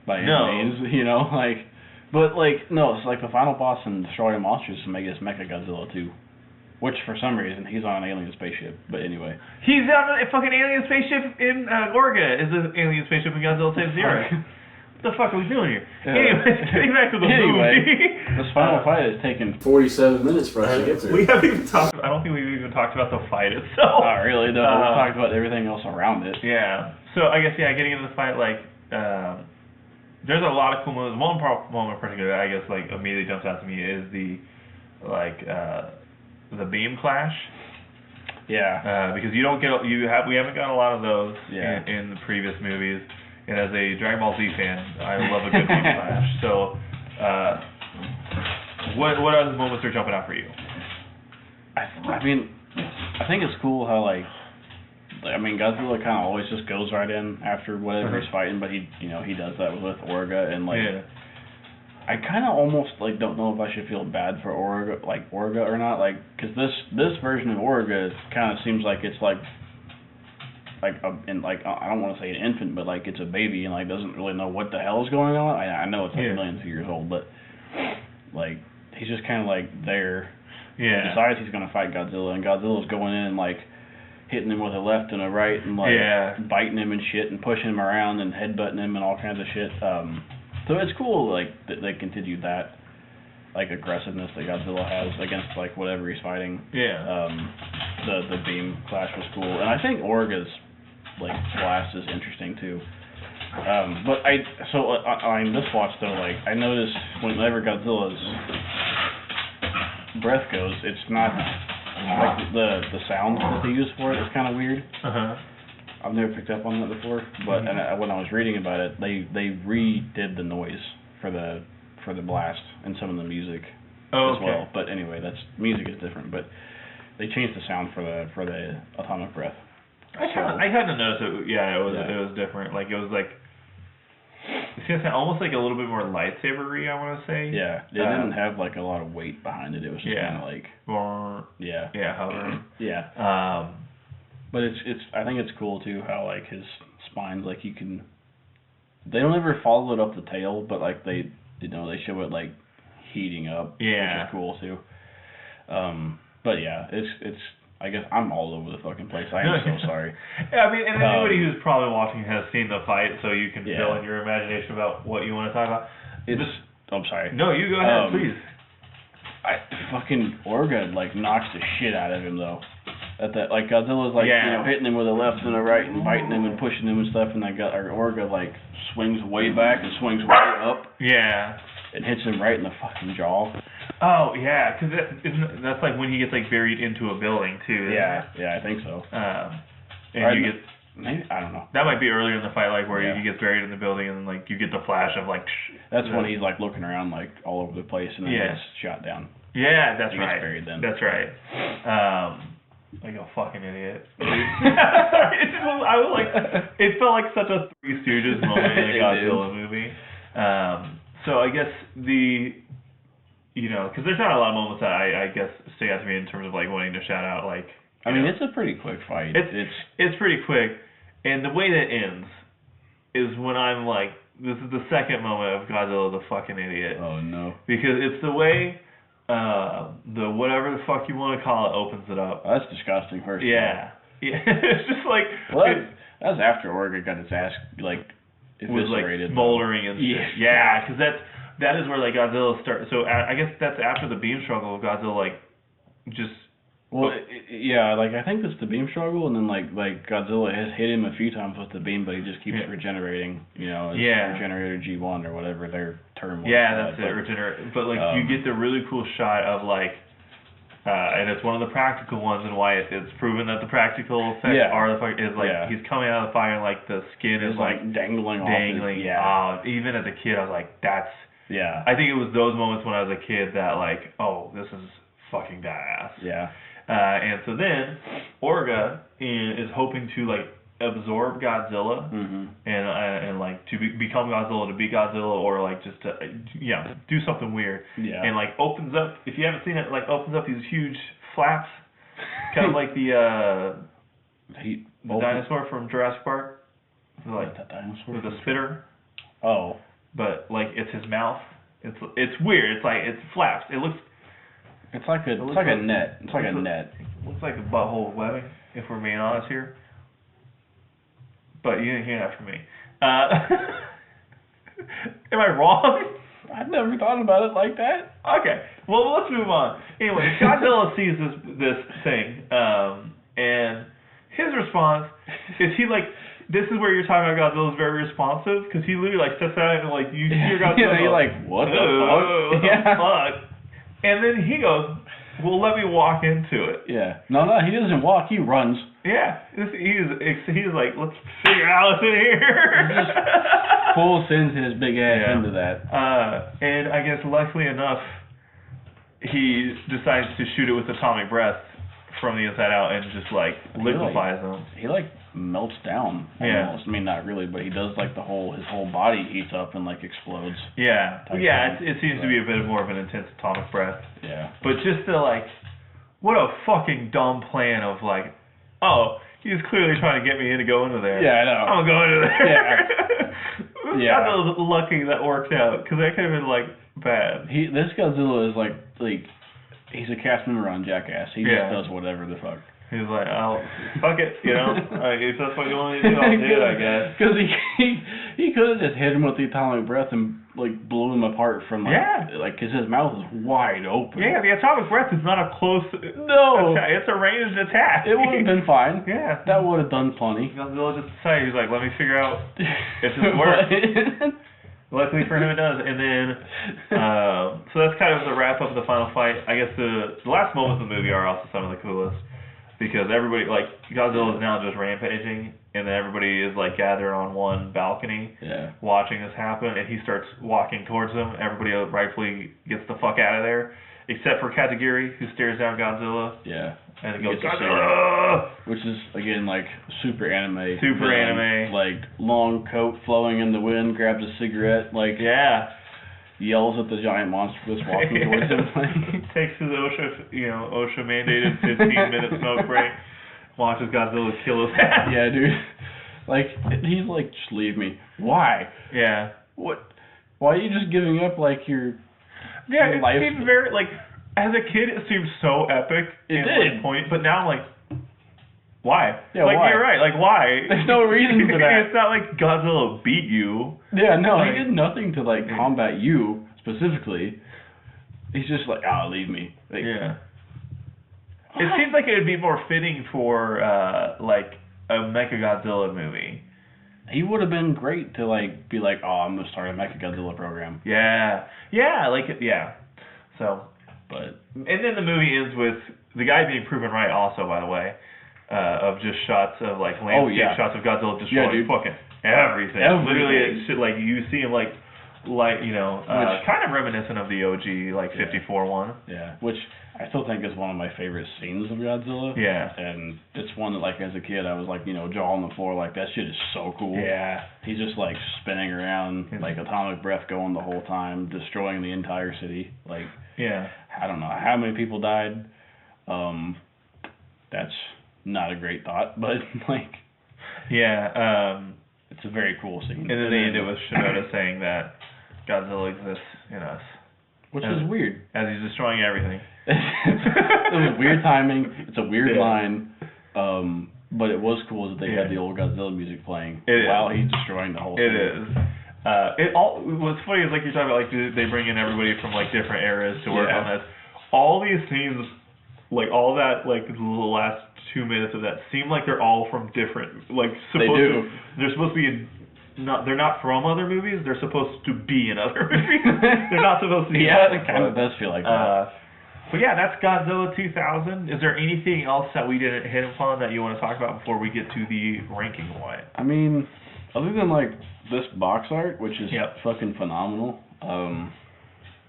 Speaker 2: by any means, you know. But no, it's like the final boss in Destroy All Monsters is Mechagodzilla 2. Which, for some reason, he's on an alien spaceship. But anyway.
Speaker 1: He's on a fucking alien spaceship in Orga. Is an alien spaceship in Godzilla Saves the Earth. What the fuck are we doing here? Anyway, getting back to the movie.
Speaker 2: This final fight has taken 47 minutes for us to get through.
Speaker 1: We haven't even talked. I don't think we've even talked about the fight itself.
Speaker 2: Not really. No, we talked about everything else around it.
Speaker 1: Yeah. So I guess getting into the fight, there's a lot of cool moments. One moment in particular that I guess immediately jumps out to me is the beam clash.
Speaker 2: Yeah.
Speaker 1: Because we haven't got a lot of those in the previous movies, and as a Dragon Ball Z fan, I love a good beam clash. So, what other moments are jumping out for you?
Speaker 2: I mean, I think it's cool how I mean, Godzilla kind of always just goes right in after whatever he's fighting, but he does that with Orga, and like, I kind of almost like don't know if I should feel bad for Orga or not, like, because this version of Orga kind of seems like it's like I don't want to say an infant, but like it's a baby and like doesn't really know what the hell is going on. I know it's like millions of years old, but like he's just kind of like there. Yeah. He decides he's gonna fight Godzilla, and Godzilla's going in and like hitting him with a left and a right, and like biting him and shit, and pushing him around and headbutting him and all kinds of shit. So it's cool like that they continued that like aggressiveness that Godzilla has against like whatever he's fighting. Yeah. The beam clash was cool, and I think Orga's like blast is interesting too. But on this watch though, like I noticed whenever Godzilla's breath goes, it's not like the sound that they use for it is kind of weird. I've never picked up on that before, but when I was reading about it, they redid the noise for the blast and some of the music as well. But anyway, music is different, but they changed the sound for the atomic breath.
Speaker 1: I kind of noticed it. Yeah, it was different. Like it was like it's gonna sound almost like a little bit more lightsaber-y, I want to say. Yeah,
Speaker 2: it didn't have like a lot of weight behind it. It was just kind of like
Speaker 1: hovering.
Speaker 2: Yeah. But it's I think it's cool too how like his spine's like they don't ever follow it up the tail, but like they show it like heating up. Yeah. Which is cool too. But yeah, it's I guess I'm all over the fucking place. I am so sorry.
Speaker 1: Yeah, I mean, and anybody who's probably watching has seen the fight, so you can fill in your imagination about what you want to talk about.
Speaker 2: I'm sorry.
Speaker 1: No, you go ahead, please.
Speaker 2: Fucking Orga like knocks the shit out of him though. Like Godzilla's like hitting him with a left and a right and biting him and pushing him and stuff, and Orga like swings way back and swings way up. Yeah. And hits him right in the fucking jaw.
Speaker 1: Oh yeah, because that's like when he gets like buried into a building too.
Speaker 2: Yeah, I think so. Maybe I don't know.
Speaker 1: That might be earlier in the fight, like where he gets buried in the building, and then like you get the flash of like.
Speaker 2: That's when he's like looking around like all over the place, and then he gets shot down.
Speaker 1: Yeah, that's right.
Speaker 2: Gets buried then.
Speaker 1: That's right. Like a fucking idiot. I was like, it felt like such a Three Stooges moment in a Godzilla movie. So I guess because there's not a lot of moments that I guess stick out to me in terms of like wanting to shout out like.
Speaker 2: I mean, it's a pretty quick fight.
Speaker 1: It's pretty quick, and the way that ends is when I'm like, this is the second moment of Godzilla the fucking idiot.
Speaker 2: Oh no!
Speaker 1: Because it's the way. The whatever the fuck you want to call it opens it up.
Speaker 2: Oh, that's disgusting. First.
Speaker 1: Yeah. It's just like.
Speaker 2: Well, that's after Orga got his ass like eviscerated.
Speaker 1: Was like smoldering and shit. Yeah, because that is where like Godzilla starts. So I guess that's after the beam struggle. Godzilla like just.
Speaker 2: Well, like I think that's the beam struggle, and then like Godzilla has hit him a few times with the beam, but he just keeps regenerating. Regenerator G1 or whatever their term was.
Speaker 1: Yeah, that's it. Regenerate. But like you get the really cool shot of like, and it's one of the practical ones, and why it's proven that the practical effects are the is like he's coming out of the fire and like the skin is like
Speaker 2: dangling.
Speaker 1: Even as a kid, I was like, that's. Yeah. I think it was those moments when I was a kid that like, oh, this is fucking badass. Yeah. And so then, Orga is hoping to like absorb Godzilla and like to become Godzilla, to be Godzilla, or like just to do something weird. Yeah. And like opens up. If you haven't seen it, like opens up these huge flaps, kind of like the dinosaur from Jurassic Park. Like that dinosaur with a spitter. Oh. But like it's his mouth. It's weird. It's like it flaps. It looks.
Speaker 2: It's like a net. It's like a net.
Speaker 1: Looks like a butthole webbing, if we're being honest here. But you didn't hear that from me. Am I wrong?
Speaker 2: I've never thought about it like that.
Speaker 1: Okay. Well, let's move on. Anyway, Godzilla sees this thing, and his response is he like. This is where you're talking about Godzilla's very responsive, because he literally like steps out and like you hear Godzilla.
Speaker 2: You're like, what the fuck?
Speaker 1: What the fuck? And then he goes, well, let me walk into it.
Speaker 2: Yeah. No, he doesn't walk. He runs.
Speaker 1: Yeah. He's like, let's figure out what's in here.
Speaker 2: He just full sends his big ass into that.
Speaker 1: And I guess luckily enough, he decides to shoot it with atomic breath from the inside out and just like liquefies them.
Speaker 2: He like melts down. Almost. I mean, not really, but he does like his whole body heats up and like explodes.
Speaker 1: Yeah, it seems to be a bit more of an intense atomic breath.
Speaker 2: Yeah.
Speaker 1: But just the like, what a fucking dumb plan of like, oh, he's clearly trying to get me in to go into there.
Speaker 2: Yeah, I know.
Speaker 1: I'm gonna go into there.
Speaker 2: Yeah.
Speaker 1: I was lucky that worked out because that could have been like bad.
Speaker 2: This Godzilla is like he's a cast member on Jackass. He just does whatever the fuck.
Speaker 1: He's like, oh, fuck it, you know. If that's what you want to do, I'll do it, I guess.
Speaker 2: Because he could have just hit him with the atomic breath and like blew him apart from because his mouth is wide open.
Speaker 1: Yeah, the atomic breath is not a close.
Speaker 2: No,
Speaker 1: attack. It's a ranged attack.
Speaker 2: It would have been fine.
Speaker 1: Yeah,
Speaker 2: that would have done plenty.
Speaker 1: Godzilla just decided, he's like, let me figure out if this works. Luckily for him, it does. And then, so that's kind of the wrap up of the final fight. I guess the last moments of the movie are also some of the coolest. Because everybody, like, Godzilla is now just rampaging, and then everybody is, like, gathered on one balcony watching this happen, and he starts walking towards them. Everybody rightfully gets the fuck out of there, except for Katagiri, who stares down Godzilla.
Speaker 2: Yeah.
Speaker 1: And he goes, Godzilla!
Speaker 2: Which is, again, like, super anime.
Speaker 1: Super anime.
Speaker 2: Like, long coat flowing in the wind, grabs a cigarette, like...
Speaker 1: Yeah.
Speaker 2: Yells at the giant monster that's walking towards him.
Speaker 1: Takes his OSHA mandated 15-minute smoke break. Watches Godzilla kill his ass.
Speaker 2: Yeah, dude. Like, he's like, just leave me. Why?
Speaker 1: Yeah.
Speaker 2: What? Why are you just giving up, like, your
Speaker 1: it
Speaker 2: life?
Speaker 1: seems very, like, as a kid, it seemed so epic.
Speaker 2: It
Speaker 1: did. Point, but now I'm like, why?
Speaker 2: Yeah,
Speaker 1: like,
Speaker 2: why?
Speaker 1: You're right. Like, why?
Speaker 2: There's no reason for that.
Speaker 1: It's not like Godzilla beat you.
Speaker 2: Yeah, no,
Speaker 1: like,
Speaker 2: he did nothing to, like, combat you, specifically. He's just like, leave me. Like,
Speaker 1: yeah. It seems like it would be more fitting for, like, a Mechagodzilla movie.
Speaker 2: He would have been great to, like, be like, I'm going to start a Mechagodzilla program.
Speaker 1: Yeah. Yeah, So,
Speaker 2: but...
Speaker 1: And then the movie ends with the guy being proven right also, by the way. Of just shots of like landscape shots of Godzilla destroying fucking everything. Literally, it's shit, like you see him like kind of reminiscent of the OG like 54 one.
Speaker 2: Yeah, which I still think is one of my favorite scenes of Godzilla.
Speaker 1: Yeah,
Speaker 2: and it's one that like as a kid I was like jaw on the floor like that shit is so cool.
Speaker 1: Yeah,
Speaker 2: he's just like spinning around like atomic breath going the whole time, destroying the entire city. Like I don't know how many people died. That's not a great thought, but like, it's a very cool scene.
Speaker 1: And then they ended with Shinoda saying that Godzilla exists in us,
Speaker 2: which is weird,
Speaker 1: as he's destroying everything.
Speaker 2: It was weird timing. It's a weird line, but it was cool that they had the old Godzilla music playing while he's destroying the whole thing.
Speaker 1: It is. What's funny is like you're talking about like they bring in everybody from like different eras to work on this. All these scenes, like all that, like the last 2 minutes of that seem like they're all from different, like they're supposed to be they're not from other movies, they're supposed to be in other movies. They're not supposed to be
Speaker 2: it kind of does feel like that.
Speaker 1: But yeah, that's Godzilla 2000. Is there anything else that we didn't hit upon that you want to talk about before we get to the ranking one?
Speaker 2: I mean, other than like this box art, which is fucking phenomenal,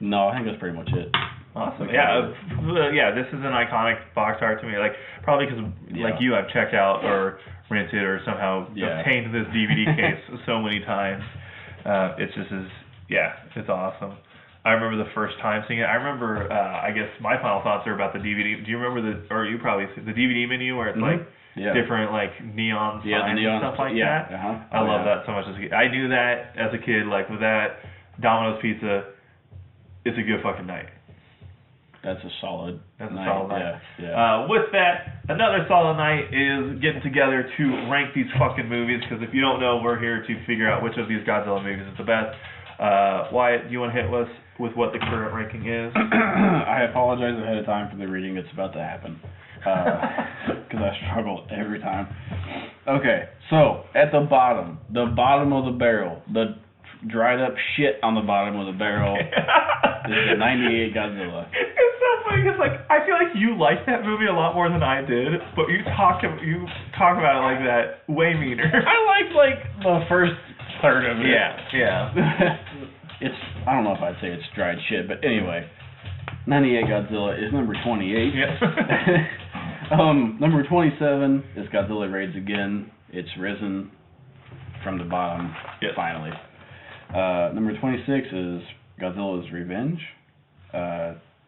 Speaker 2: no, I think that's pretty much it.
Speaker 1: Awesome. Yeah, this is an iconic box art to me. Like, probably because, like you, I've checked out or rented or somehow obtained this DVD case so many times. It's just it's awesome. I remember the first time seeing it. I remember, I guess my final thoughts are about the DVD. Do you remember you probably see the DVD menu where it's like different like neon signs and stuff like that? I love that so much as a kid. I knew that as a kid, like with that Domino's Pizza, it's a good fucking night.
Speaker 2: That's a solid night.
Speaker 1: Yeah. With that, another solid night is getting together to rank these fucking movies, because if you don't know, we're here to figure out which of these Godzilla movies is the best. Wyatt, do you want to hit us with what the current ranking is?
Speaker 2: I apologize ahead of time for the reading that's about to happen, because I struggle every time. Okay, so at the bottom of the barrel, the dried up shit on the bottom of the barrel is the 98 Godzilla.
Speaker 1: It's so funny because like I feel like you liked that movie a lot more than I did, but you talk about it like that way meaner.
Speaker 2: I liked like the first third of it.
Speaker 1: Yeah.
Speaker 2: I don't know if I'd say it's dried shit, but anyway, 98 Godzilla is number 28.
Speaker 1: Yeah.
Speaker 2: Number 27 is Godzilla Raids Again. It's risen from the bottom, finally. Number 26 is Godzilla's Revenge.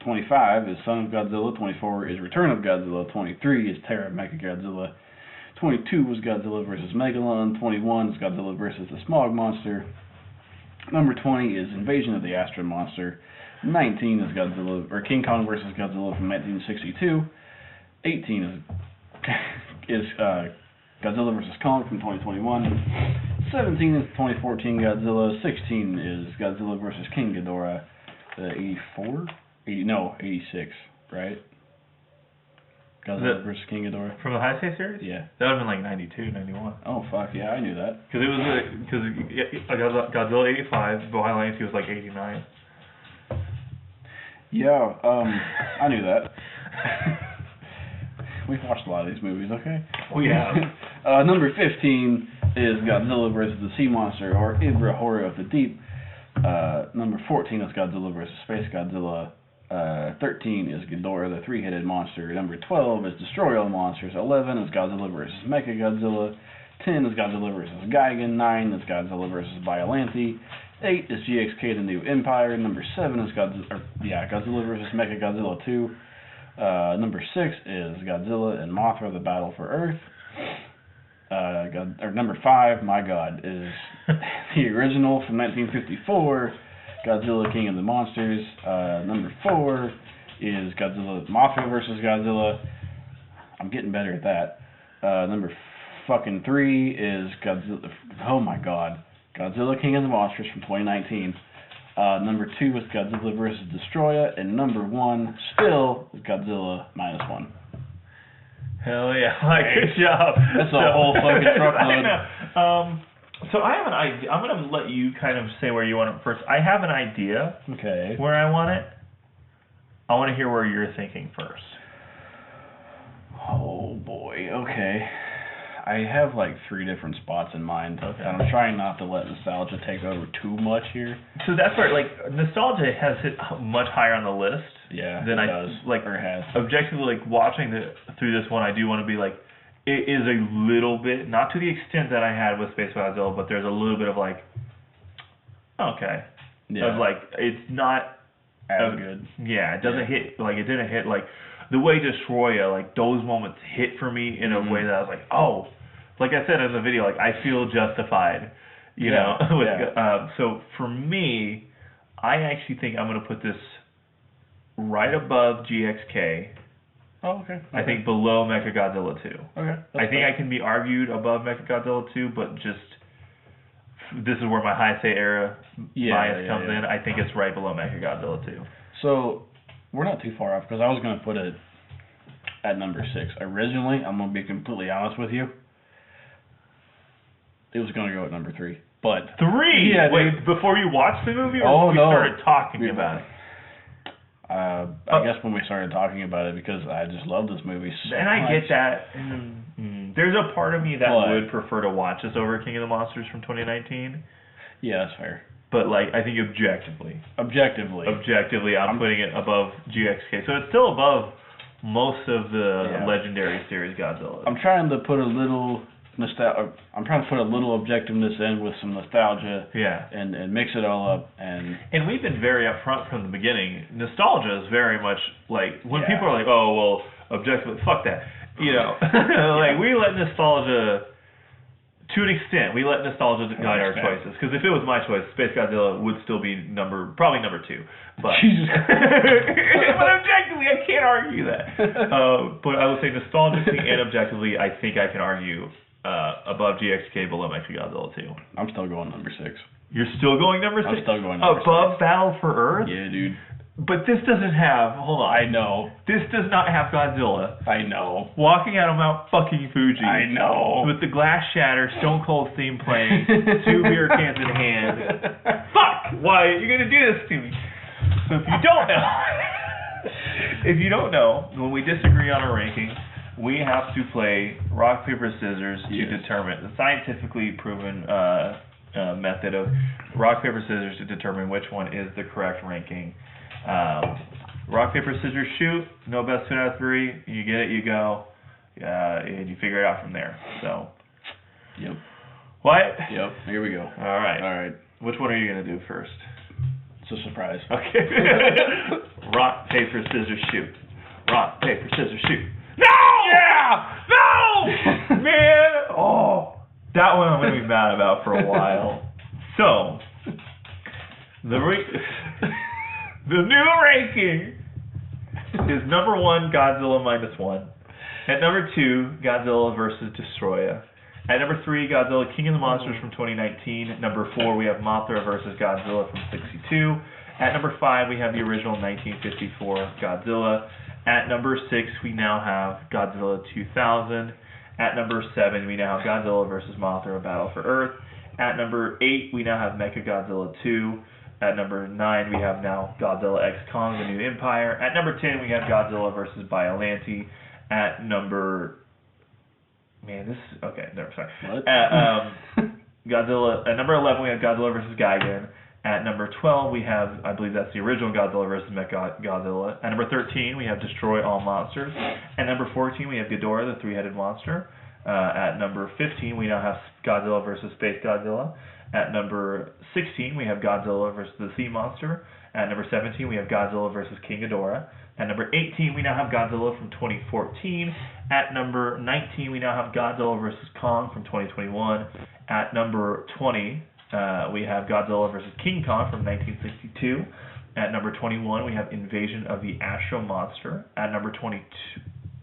Speaker 2: 25 is Son of Godzilla. 24 is Return of Godzilla. 23 is Terror of Mechagodzilla. 22 was Godzilla vs. Megalon. 21 is Godzilla vs. the Smog Monster. Number 20 is Invasion of the Astro Monster. 19 is King Kong vs. Godzilla from 1962. 18 is Godzilla vs. Kong from 2021. 17 is 2014 Godzilla. 16 is Godzilla vs. King Ghidorah. 86, right? Godzilla vs. King Ghidorah.
Speaker 1: From the Heisei series?
Speaker 2: Yeah.
Speaker 1: That would have been like 92, 91.
Speaker 2: Oh, fuck, yeah, I knew that.
Speaker 1: Because Godzilla 85, Bohai Lansky was like 89.
Speaker 2: Yeah, I knew that. We've watched a lot of these movies, okay?
Speaker 1: We have.
Speaker 2: Number 15 is Godzilla vs. the Sea Monster, or Ibra Horror of the Deep. Number 14 is Godzilla vs. Space Godzilla. 13 is Ghidorah, the three-headed monster. Number 12 is Destroy All Monsters. 11 is Godzilla vs. Mechagodzilla. 10 is Godzilla vs. Gigan. 9 is Godzilla vs. Biollante. 8 is GXK, the New Empire. Number 7 is Godzilla vs. Mechagodzilla 2. Number 6 is Godzilla and Mothra, the Battle for Earth. Number 5, my God, is the original from 1954, Godzilla King of the Monsters. Number 4 is Mothra vs. Godzilla. I'm getting better at that. Number 3 is Godzilla. Oh my God, Godzilla King of the Monsters from 2019. Number 2 is Godzilla vs. Destroya, and number 1 still is Godzilla -1.
Speaker 1: Hell yeah! Good job.
Speaker 2: That's a whole fucking truckload.
Speaker 1: So I have an idea. I'm gonna let you kind of say where you want it first. I have an idea.
Speaker 2: Okay.
Speaker 1: Where I want it. I want to hear where you're thinking first.
Speaker 2: Oh boy. Okay. I have like 3 different spots in mind.
Speaker 1: Okay.
Speaker 2: And I'm trying not to let nostalgia take over too much here.
Speaker 1: So that's where nostalgia has hit much higher on the list.
Speaker 2: Yeah.
Speaker 1: Than
Speaker 2: it does. Or has.
Speaker 1: Objectively, watching through this one, I do want to be like, it is a little bit, not to the extent that I had with Space Godzilla, but there's a little bit of like, okay.
Speaker 2: Yeah.
Speaker 1: Of like, it's not
Speaker 2: as good.
Speaker 1: Yeah, it doesn't hit, it didn't hit, the way Destroya, those moments hit for me in a way that I was like, oh, like I said in the video, I feel justified, you know. So for me, I actually think I'm going to put this right above GXK.
Speaker 2: Oh, okay.
Speaker 1: I think below Mechagodzilla 2.
Speaker 2: Okay.
Speaker 1: I think I can be argued above Mechagodzilla 2, but just this is where my Heisei era bias comes in. I think it's right below Mechagodzilla 2.
Speaker 2: So we're not too far off because I was going to put it at number 6. Originally, I'm going to be completely honest with you, it was going to go at number 3. But
Speaker 1: 3?
Speaker 2: Yeah.
Speaker 1: Wait, before you watched the movie, or before we started talking about it?
Speaker 2: I guess when we started talking about it, because I just love this movie so
Speaker 1: and I
Speaker 2: much.
Speaker 1: get that. There's a part of me that would prefer to watch this over King of the Monsters from 2019.
Speaker 2: Yeah, that's fair.
Speaker 1: But I think objectively, I'm putting it above GXK. So it's still above most of the legendary series Godzilla.
Speaker 2: I'm trying to put a little objectiveness in with some nostalgia.
Speaker 1: Yeah.
Speaker 2: And mix it all up and
Speaker 1: we've been very upfront from the beginning. Nostalgia is very much when people are like, oh well, objectively, fuck that. You know, we let nostalgia. To an extent, we let nostalgia guide our choices. Because if it was my choice, Space Godzilla would still be probably number 2. But
Speaker 2: Jesus
Speaker 1: but objectively, I can't argue that. But I would say nostalgically and objectively, I think I can argue above GXK, below Mechagodzilla 2.
Speaker 2: I'm still going number 6.
Speaker 1: You're still going number 6?
Speaker 2: I'm still going number 6.
Speaker 1: Above Battle for Earth?
Speaker 2: Yeah, dude.
Speaker 1: But this doesn't have, hold on.
Speaker 2: I know.
Speaker 1: This does not have Godzilla.
Speaker 2: I know.
Speaker 1: Walking out of Mount fucking Fuji.
Speaker 2: I know.
Speaker 1: With the glass shatter, Stone Cold theme playing, 2 beer cans in hand. Fuck! Why are you going to do this to me? So if you don't know, when we disagree on a ranking, we have to play rock, paper, scissors to determine the scientifically proven method of rock, paper, scissors to determine which one is the correct ranking. Rock, paper, scissors, shoot. No best 2 out of 3. You get it, you go. and you figure it out from there. So.
Speaker 2: Yep.
Speaker 1: What?
Speaker 2: Yep. Here we go.
Speaker 1: All right.
Speaker 2: All right.
Speaker 1: Which one are you gonna do first?
Speaker 2: It's a surprise.
Speaker 1: Okay. Rock, paper, scissors, shoot. Rock, paper, scissors, shoot. No! Yeah! No! Man! Oh, that one I'm gonna be mad about for a while. So, the new ranking is number 1, Godzilla -1. At number 2, Godzilla vs. Destroya. At number 3, Godzilla King of the Monsters from 2019. At number 4, we have Mothra vs. Godzilla from 62. At number 5, we have the original 1954 Godzilla. At number 6, we now have Godzilla 2000. At number 7, we now have Godzilla vs. Mothra Battle for Earth. At number 8, we now have Mechagodzilla 2. At number 9, we have now Godzilla X Kong, The New Empire. At number 10, we have Godzilla vs. Biollante. At number... Man, this is... Okay, never, sorry.
Speaker 2: What?
Speaker 1: Godzilla... At number 11, we have Godzilla vs. Gigan. At number 12, we have... I believe that's the original Godzilla vs. Mechagodzilla. At number 13, we have Destroy All Monsters. At number 14, we have Ghidorah, the three-headed monster. At number 15, we now have Godzilla vs. Space Godzilla. At number 16, we have Godzilla vs. the Sea Monster. At number 17, we have Godzilla vs. King Ghidorah. At number 18, we now have Godzilla from 2014. At number 19, we now have Godzilla vs. Kong from 2021. At number 20, we have Godzilla vs. King Kong from 1962. At number 21, we have Invasion of the Astro Monster. At number 22,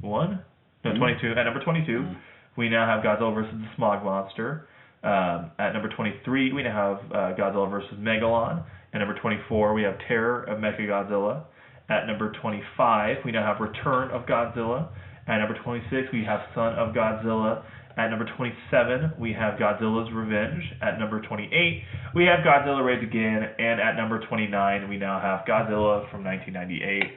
Speaker 1: at number 22, we now have Godzilla vs. the Smog Monster. At number 23, we now have Godzilla vs. Megalon. At number 24, we have Terror of Mechagodzilla. At number 25, we now have Return of Godzilla. At number 26, we have Son of Godzilla. At number 27, we have Godzilla's Revenge. At number 28, we have Godzilla Raids Again. And at number 29, we now have Godzilla from 1998.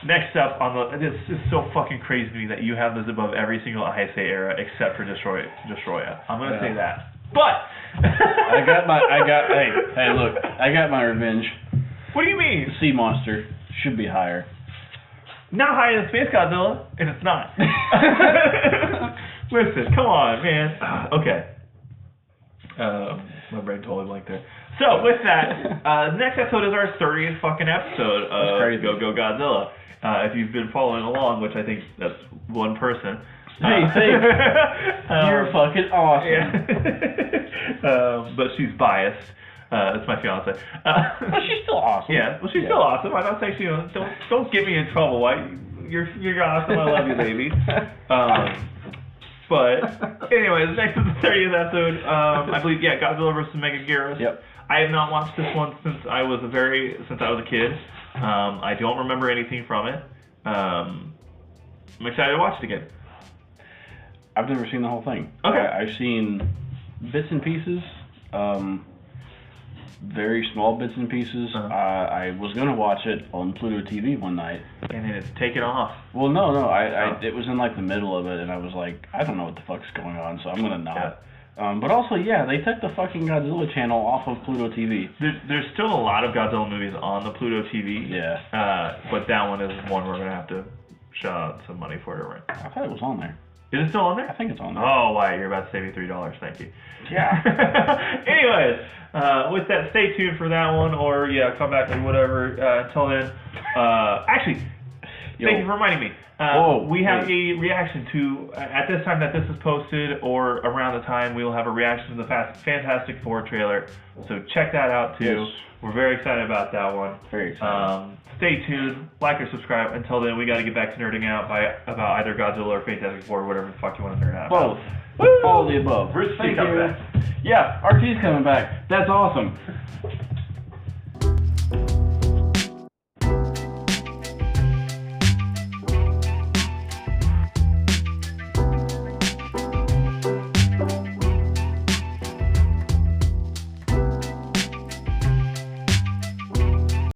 Speaker 1: Next up on the... This is so fucking crazy to me that you have this above every single Heisei era except for Destroya. I'm going to say that. But...
Speaker 2: Hey, look. I got my revenge.
Speaker 1: What do you mean?
Speaker 2: The Sea Monster should be higher.
Speaker 1: Not higher than Space Godzilla, and it's not. Listen, come on, man. Okay. My brain totally blanked there. So, with that, next episode is our 30th fucking episode of Go-Go-Godzilla. If you've been following along, which I think that's one person.
Speaker 2: Hey, thanks. You're fucking awesome.
Speaker 1: Yeah. But she's biased. It's my fiance.
Speaker 2: But she's still awesome.
Speaker 1: Yeah, well, she's still awesome. I'm not saying she don't get me in trouble. Why? You're awesome. I love you, baby. But anyways, next is the 30th episode. I believe Godzilla vs. Megaguirus.
Speaker 2: Yep.
Speaker 1: I have not watched this one since I was a kid. I don't remember anything from it. I'm excited to watch it again.
Speaker 2: I've never seen the whole thing.
Speaker 1: Okay.
Speaker 2: I've seen bits and pieces. Very small bits and pieces. I was gonna watch it on Pluto TV one night,
Speaker 1: and then it's taken off.
Speaker 2: Well, no, it was in like the middle of it, and I was like, I don't know what the fuck's going on, so I'm gonna not. Yeah. But also, they took the fucking Godzilla channel off of Pluto TV.
Speaker 1: There's still a lot of Godzilla movies on the Pluto TV.
Speaker 2: Yeah.
Speaker 1: But that one is one we're gonna have to shell out some money for to rent.
Speaker 2: I thought it was on there.
Speaker 1: Is it still on there?
Speaker 2: I think it's on there.
Speaker 1: Oh, Wyatt, you're about to save me $3. Thank you.
Speaker 2: Yeah.
Speaker 1: Anyways, with that, stay tuned for that one, or come back or whatever. Until then, actually, thank you for reminding me. We have a reaction to, at this time that this is posted, or around the time, we will have a reaction to the Fantastic Four trailer. So check that out too. Yes. We're very excited about that one.
Speaker 2: Very excited.
Speaker 1: Stay tuned, like or subscribe. Until then, we got to get back to nerding out about either Godzilla or Fantastic Four, or whatever the fuck you want to nerd out about.
Speaker 2: Both. All of the above.
Speaker 1: Bruce Lee coming back.
Speaker 2: Yeah, RT's coming back. That's awesome.